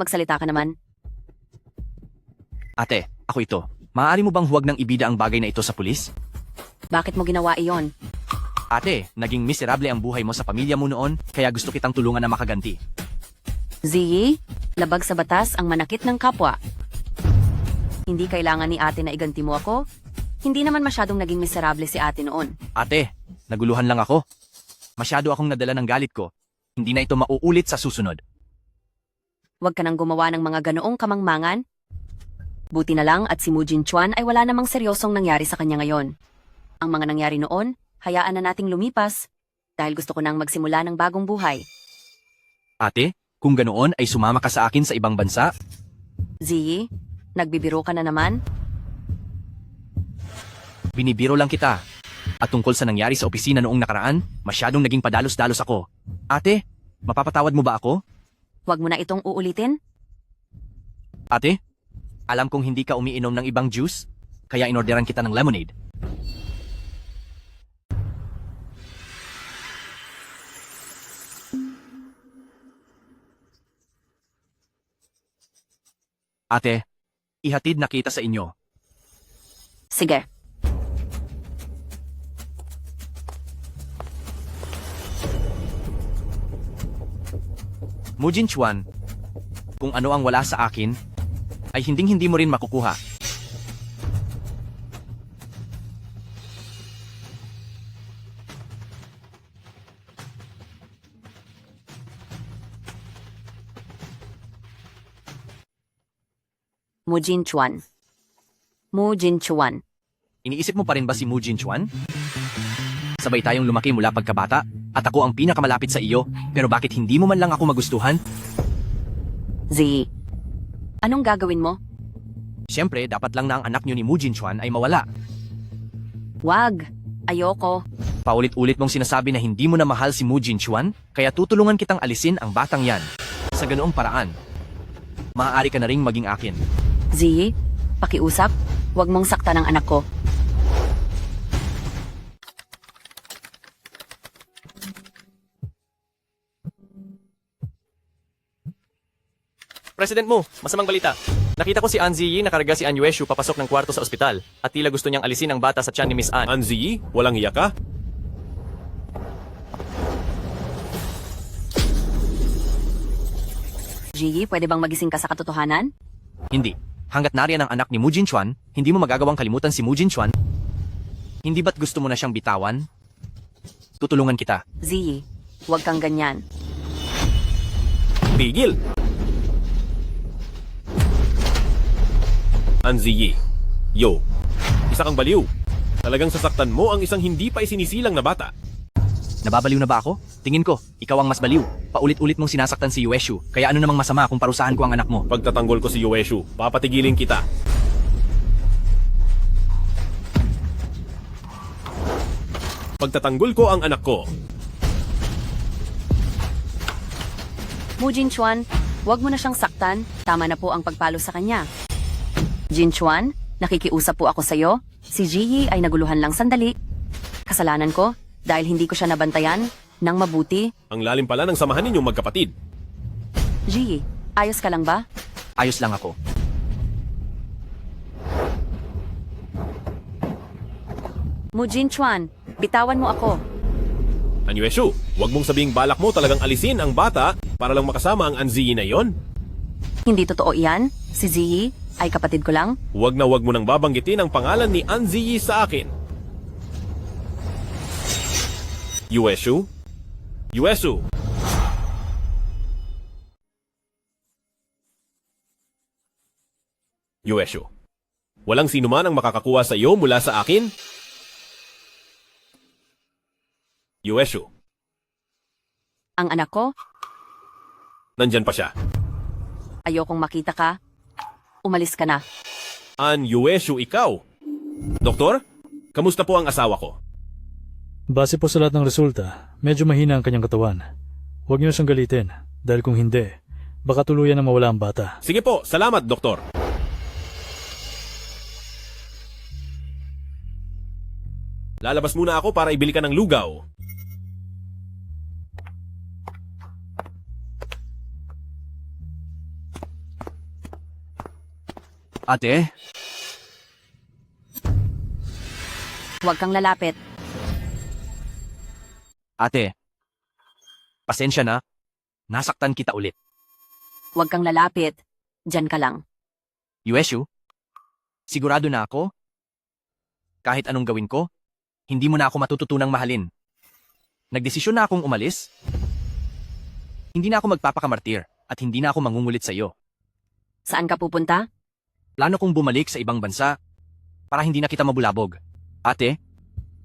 A: Magsalita ka naman.
G: Ate, ako ito. Maaari mo bang huwag nang ibida ang bagay na ito sa pulis?
A: Bakit mo ginawa iyon?
G: Ate, naging miserable ang buhay mo sa pamilya mo noon, kaya gusto kitang tulungan na makaganti.
A: Ziyi, labag sa batas ang manakit ng kapwa. Hindi kailangan ni ate na iganti mo ako? Hindi naman masyadong naging miserable si ate noon.
G: Ate, naguluhan lang ako. Masyado akong nadala ng galit ko. Hindi na ito mauulit sa susunod.
A: Huwag ka nang gumawa ng mga ganoong kamangmangan. Buti na lang at si Mu Jinchuan ay wala namang seryosong nangyari sa kanya ngayon. Ang mga nangyari noon, hayaan na nating lumipas dahil gusto ko nang magsimula ng bagong buhay.
G: Ate, kung ganoon ay sumama ka sa akin sa ibang bansa?
A: Ziyi, nagbibiro ka na naman?
G: Binibiro lang kita. At tungkol sa nangyari sa opisina noong nakaraan, masyadong naging padalos-dalos ako. Ate, mapapatawad mo ba ako?
A: Huwag mo na itong uulitin.
G: Ate, alam kong hindi ka umiinom ng ibang juice, kaya inorderan kita ng lemonade. Ate, ihatid na kita sa inyo.
A: Sige.
G: Mu Jinchuan, kung ano ang wala sa akin, ay hinding-hindi mo rin makukuha.
A: Mu Jinchuan. Mu Jinchuan.
G: Iniisip mo pa rin ba si Mu Jinchuan? Sabay tayong lumaki mula pagkabata, at ako ang pinakamalapit sa iyo, pero bakit hindi mo man lang ako magustuhan?
A: Ziyi, anong gagawin mo?
G: Siyempre, dapat lang na ang anak niyo ni Mu Jinchuan ay mawala.
A: Wag. Ayoko.
G: Paulit-ulit mong sinasabi na hindi mo na mahal si Mu Jinchuan, kaya tutulungan kitang alisin ang batang yan. Sa ganoong paraan, maaari ka na ring maging akin.
A: Ziyi, pakiusap, huwag mong saktan ang anak ko.
L: President Mu, masamang balita. Nakita ko si An Ziyi nakarga si An Yueshu papasok ng kwarto sa ospital at tila gusto niyang alisin ang bata sa tiyan ni Miss An.
B: An Ziyi, walang hiya ka?
A: Ziyi, pwede bang magising ka sa katotohanan?
G: Hindi. Hanggat nariyan ang anak ni Mu Jinchuan, hindi mo magagawang kalimutan si Mu Jinchuan. Hindi ba't gusto mo na siyang bitawan? Tutulungan kita.
A: Ziyi, huwag kang ganyan.
B: Tigil! An Ziyi. Yo, isa kang baliw. Talagang sasaktan mo ang isang hindi pa isinisilang na bata.
G: Nababaliw na ba ako? Tingin ko, ikaw ang mas baliw. Paulit-ulit mong sinasaktan si Yueshu, kaya ano namang masama kung parusahan ko ang anak mo?
B: Pagtatanggol ko si Yueshu, papatigilin kita. Pagtatanggol ko ang anak ko.
A: Mu Jinchuan, huwag mo na siyang saktan. Tama na po ang pagpalo sa kanya. Jinchuan, nakikiusap po ako sa'yo. Si Ziyi ay naguluhan lang sandali. Kasalanan ko dahil hindi ko siya nabantayan ng mabuti.
B: Ang lalim pala ng samahan ninyong magkapatid.
A: Ziyi, ayos ka lang ba?
G: Ayos lang ako.
A: Mu Jinchuan, bitawan mo ako.
B: An Yueshu, huwag mong sabing balak mo talagang alisin ang bata para lang makasama ang An Ziyi na yon.
A: Hindi totoo iyan. Si Ziyi ay kapatid ko lang.
B: Huwag na huwag mo nang babanggitin ang pangalan ni An Ziyi sa akin. Yueshu? Yueshu! Yueshu, walang sino man ang makakakuha sa iyo mula sa akin? Yueshu,
A: Ang anak ko,
B: nandyan pa siya.
A: ayokong makita ka. Umalis ka na.
B: An Yueshu, ikaw? Doktor, kamusta po ang asawa ko?
O: Base po sa lahat ng resulta, medyo mahina ang kanyang katawan. Huwag niyo na siyang galitin, dahil kung hindi, baka tuluyan na mawala ang bata.
B: Sige po, salamat, doktor. Lalabas muna ako para ibili ka ng lugaw.
G: Ate,
A: Huwag kang lalapit.
G: ate, pasensya na. Nasaktan kita ulit.
A: Huwag kang lalapit. Diyan ka lang.
G: Yueshu, sigurado na ako? Kahit anong gawin ko, hindi mo na ako matututunang mahalin. Nagdesisyon na akong umalis? Hindi na ako magpapakamartir at hindi na ako mangungulit sa iyo.
A: Saan ka pupunta?
G: Plano kong bumalik sa ibang bansa para hindi na kita mabulabog. Ate,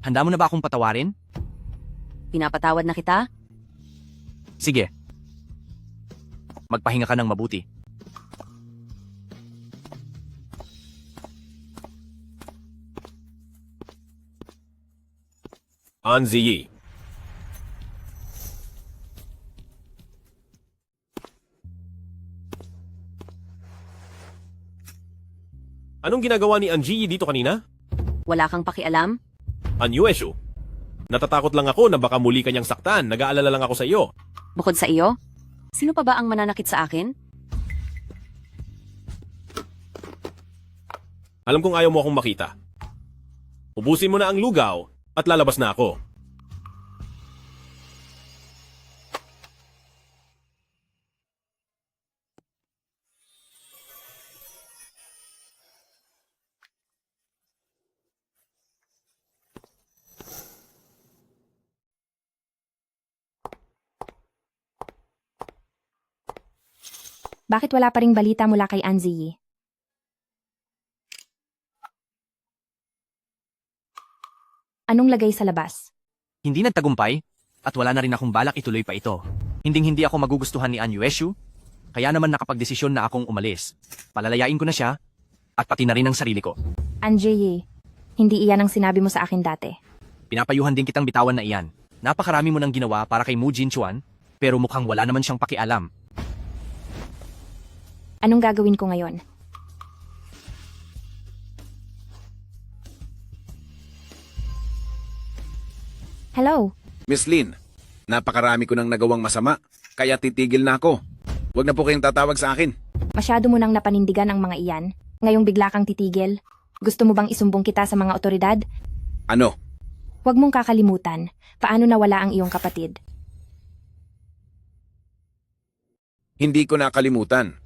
G: handa mo na ba akong patawarin?
A: Pinapatawad na kita?
G: Sige. Magpahinga ka ng mabuti.
B: An Ziyi. Anong ginagawa ni Anji dito kanina?
A: Wala kang pakialam?
B: An Yueshu. Natatakot lang ako na baka muli kanyang saktan. Nag-aalala lang ako sa iyo.
A: Bukod sa iyo? Sino pa ba ang mananakit sa akin?
B: Alam kong ayaw mo akong makita. Ubusin mo na ang lugaw at lalabas na ako.
C: Bakit wala pa ring balita mula kay Anzi? Anong lagay sa labas?
G: Hindi nagtagumpay at wala na rin akong balak ituloy pa ito. Hinding-hindi ako magugustuhan ni An Yueshu, kaya naman nakapagdesisyon na akong umalis. Palalayain ko na siya at pati na rin ang sarili ko.
C: Anji, hindi iyan ang sinabi mo sa akin dati.
G: Pinapayuhan din kitang bitawan na iyan. Napakarami mo nang ginawa para kay Mu Jinchuan, pero mukhang wala naman siyang pakialam.
C: Anong gagawin ko ngayon? Hello?
I: Miss Lin, napakarami ko nang nagawang masama, kaya titigil na ako. Huwag na po kayong tatawag sa akin.
C: Masyado mo nang napanindigan ang mga iyan. Ngayong bigla kang titigil. Gusto mo bang isumbong kita sa mga otoridad?
I: Ano?
C: Huwag mong kakalimutan. Paano nawala ang iyong kapatid?
I: Hindi ko nakalimutan.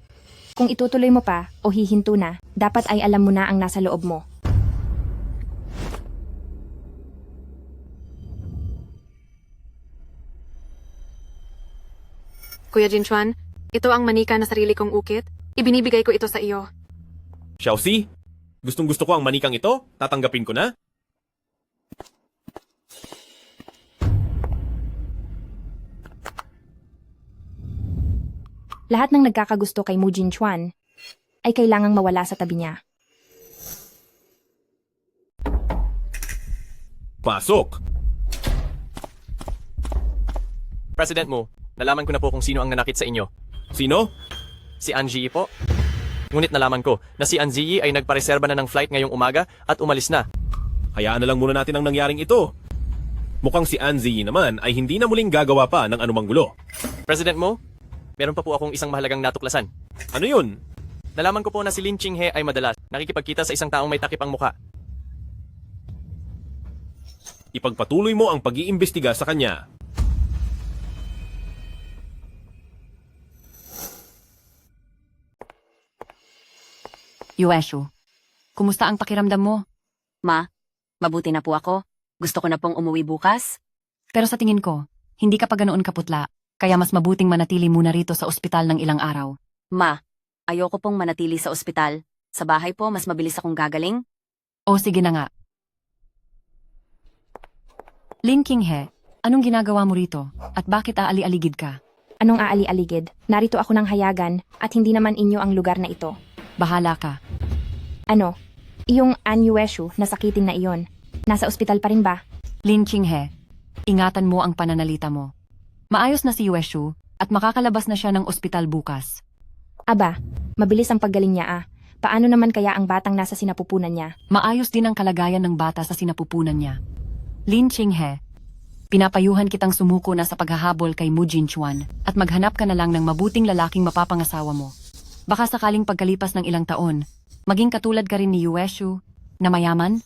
C: Kung itutuloy mo pa o hihinto na, dapat ay alam mo na ang nasa loob mo.
P: Kuya Jinchuan, ito ang manika na sarili kong ukit. Ibinibigay ko ito sa iyo.
B: Xiaoxi, gustong gusto ko ang manikang ito. Tatanggapin ko na.
C: Lahat ng nagkakagusto kay Mu Jinchuan ay kailangang mawala sa tabi niya.
B: Pasok!
L: President Mu, nalaman ko na po kung sino ang nanakit sa inyo.
B: Sino?
L: Si Anji po. Ngunit nalaman ko na si Anji ay nagpareserba na ng flight ngayong umaga at umalis na.
B: Hayaan na lang muna natin ang nangyaring ito. Mukhang si Anzi naman ay hindi na muling gagawa pa ng anumang gulo.
L: President Mu, meron pa po akong isang mahalagang natuklasan.
B: Ano yun?
L: Nalaman ko po na si Lin Qinghe ay madalas nakikipagkita sa isang taong may takip ang mukha.
B: Ipagpatuloy mo ang pag-iimbestiga sa kanya.
E: Yueshu, kumusta ang pakiramdam mo?
A: Ma, mabuti na po ako. Gusto ko na pong umuwi bukas.
E: Pero sa tingin ko, hindi ka pa ganoon kaputla, kaya mas mabuting manatili muna rito sa ospital ng ilang araw.
A: Ma, ayoko pong manatili sa ospital. Sa bahay po, mas mabilis akong gagaling.
E: O sige na nga. Lin Qinghe, anong ginagawa mo rito? At bakit aali-aligid ka?
C: Anong aali-aligid? Narito ako ng hayagan at hindi naman inyo ang lugar na ito.
E: Bahala ka.
C: Ano? Iyong An Yueshu, nasakitin na iyon. Nasa ospital pa rin ba?
E: Lin Qinghe, ingatan mo ang pananalita mo. Maayos na si Yueshu at makakalabas na siya ng ospital bukas.
C: Aba, mabilis ang paggaling niya ah. Paano naman kaya ang batang nasa sinapupunan niya?
E: Maayos din ang kalagayan ng bata sa sinapupunan niya. Lin Qinghe, pinapayuhan kitang sumuko na sa paghahabol kay Mu Jinchuan at maghanap ka na lang ng mabuting lalaking mapapangasawa mo. Baka sakaling pagkalipas ng ilang taon, maging katulad ka rin ni Yueshu, na mayaman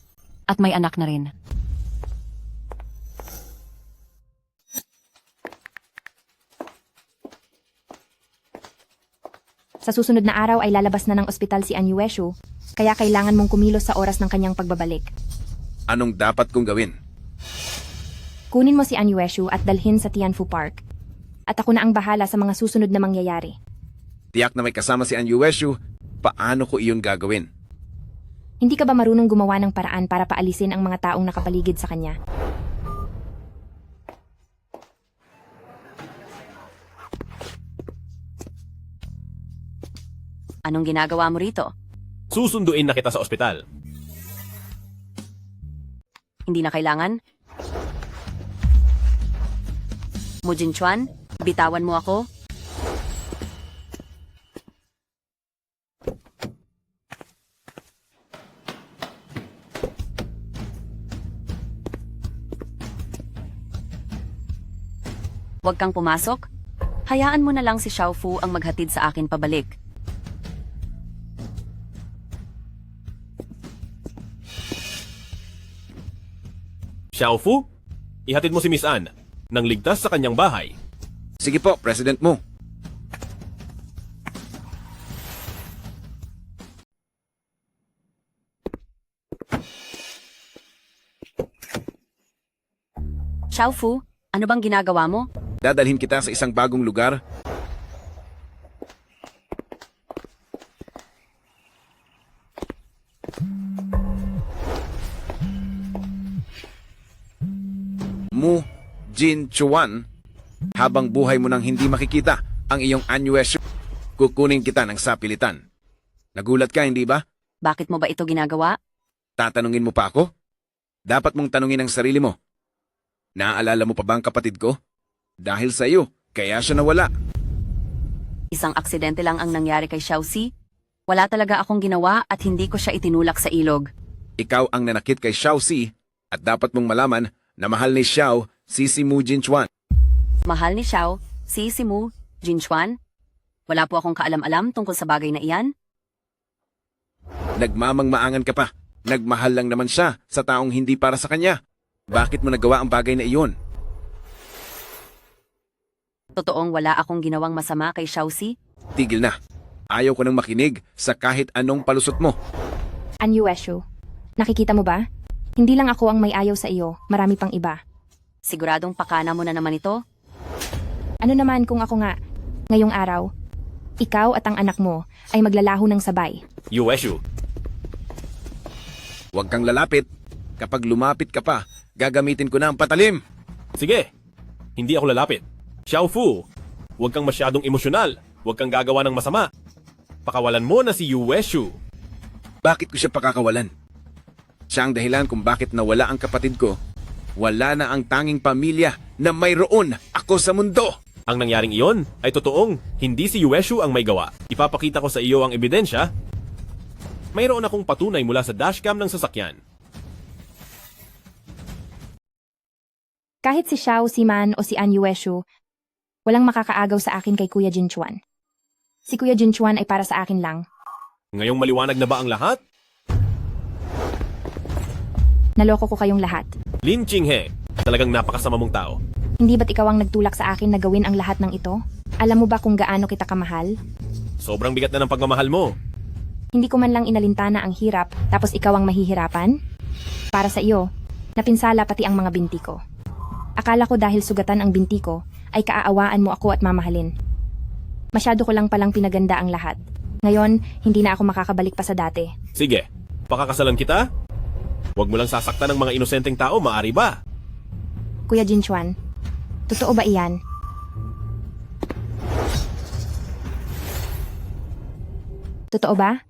E: at may anak na rin.
C: Sa susunod na araw ay lalabas na ng ospital si An Yueshu, kaya kailangan mong kumilos sa oras ng kanyang pagbabalik.
I: Anong dapat kong gawin?
C: Kunin mo si An Yueshu at dalhin sa Tianfu Park. At ako na ang bahala sa mga susunod na mangyayari.
I: Tiyak na may kasama si An Yueshu. Paano ko iyon gagawin?
C: Hindi ka ba marunong gumawa ng paraan para paalisin ang mga taong nakapaligid sa kanya?
A: Anong ginagawa mo rito?
B: Susunduin na kita sa ospital.
A: Hindi na kailangan? Mujin Chuan, bitawan mo ako? Huwag kang pumasok. Hayaan mo na lang si Xiaofu ang maghatid sa akin pabalik.
B: Xiaofu, ihatid mo si Miss Anne nang ligtas sa kanyang bahay.
I: Sige po, President Mu.
A: Xiaofu, ano bang ginagawa mo?
I: Dadalhin kita sa isang bagong lugar. Mu Jin Chuan, habang buhay mo nang hindi makikita ang iyong Anyuesyo, kukunin kita ng sapilitan. Nagulat ka, hindi ba?
A: Bakit mo ba ito ginagawa?
I: Tatanungin mo pa ako? Dapat mong tanungin ang sarili mo. Naaalala mo pa ba ang kapatid ko? Dahil sa iyo, kaya siya nawala.
A: Isang aksidente lang ang nangyari kay Xiaoxi. Wala talaga akong ginawa at hindi ko siya itinulak sa ilog.
I: Ikaw ang nanakit kay Xiaoxi at dapat mong malaman na mahal ni Xiao si Mu Jinchuan.
A: Mahal ni Xiao, si Mu Jinchuan? Wala po akong kaalam-alam tungkol sa bagay na iyan.
I: Nagmamangmaangan ka pa. Nagmahal lang naman siya sa taong hindi para sa kanya. Bakit mo nagawa ang bagay na iyon?
A: Totoong wala akong ginawang masama kay Xiaoxi.
I: Tigil na. Ayaw ko nang makinig sa kahit anong palusot mo.
C: An Yueshu, nakikita mo ba? Hindi lang ako ang may ayaw sa iyo, marami pang iba.
A: Siguradong pakana mo na naman ito?
C: Ano naman kung ako nga, ngayong araw, ikaw at ang anak mo ay maglalaho ng sabay.
B: Yueshu,
I: Huwag kang lalapit. Kapag lumapit ka pa, gagamitin ko na ang patalim.
B: sige. Hindi ako lalapit. Xiaofu, huwag kang masyadong emosyonal. Huwag kang gagawa ng masama. Pakawalan mo na si Yueshu.
I: Bakit ko siya pakakawalan? Siya ang dahilan kung bakit nawala ang kapatid ko. Wala na ang tanging pamilya na mayroon ako sa mundo.
B: Ang nangyaring iyon ay totoong hindi si Yueshu ang may gawa. Ipapakita ko sa iyo ang ebidensya. Mayroon akong patunay mula sa dashcam ng sasakyan.
C: Kahit si Xiao, si Man o si An Yueshu, walang makakaagaw sa akin kay Kuya Jinchuan. Si Kuya Jinchuan ay para sa akin lang.
B: Ngayong maliwanag na ba ang lahat?
C: Naloko ko kayong lahat.
B: Lin Qinghe, talagang napakasama mong tao.
C: Hindi ba't ikaw ang nagtulak sa akin na gawin ang lahat ng ito? Alam mo ba kung gaano kita kamahal?
B: Sobrang bigat na ng pagmamahal mo.
C: Hindi ko man lang inalintana ang hirap, tapos ikaw ang mahihirapan? Para sa iyo, napinsala pati ang mga binti ko. Akala ko dahil sugatan ang binti ko, ay kaaawaan mo ako at mamahalin. Masyado ko lang palang pinaganda ang lahat. Ngayon, hindi na ako makakabalik pa sa dati.
B: Sige, pakakasalan kita? Huwag mo lang sasaktan ng mga inosenteng tao, maari ba?
C: Kuya Jinchuan, totoo ba iyan? Totoo ba?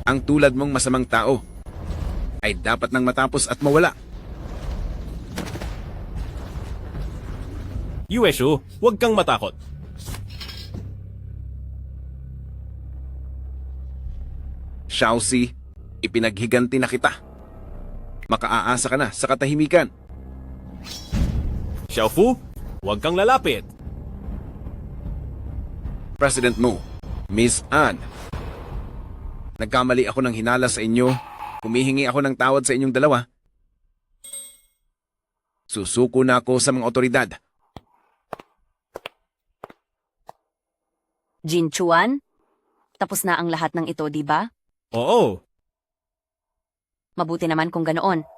I: Ang tulad mong masamang tao ay dapat nang matapos at mawala.
B: Yueshu, huwag kang matakot.
I: Xiaoxi, ipinaghiganti na kita. Makaaasa ka na sa katahimikan.
B: Xiaofu, huwag kang lalapit.
I: President Mu, Miss Anne, nagkamali ako ng hinala sa inyo. Humihingi ako ng tawad sa inyong dalawa. Susuko na ako sa mga otoridad.
A: Jinchuan? Tapos na ang lahat ng ito, di ba?
B: Oo.
A: Mabuti naman kung ganoon.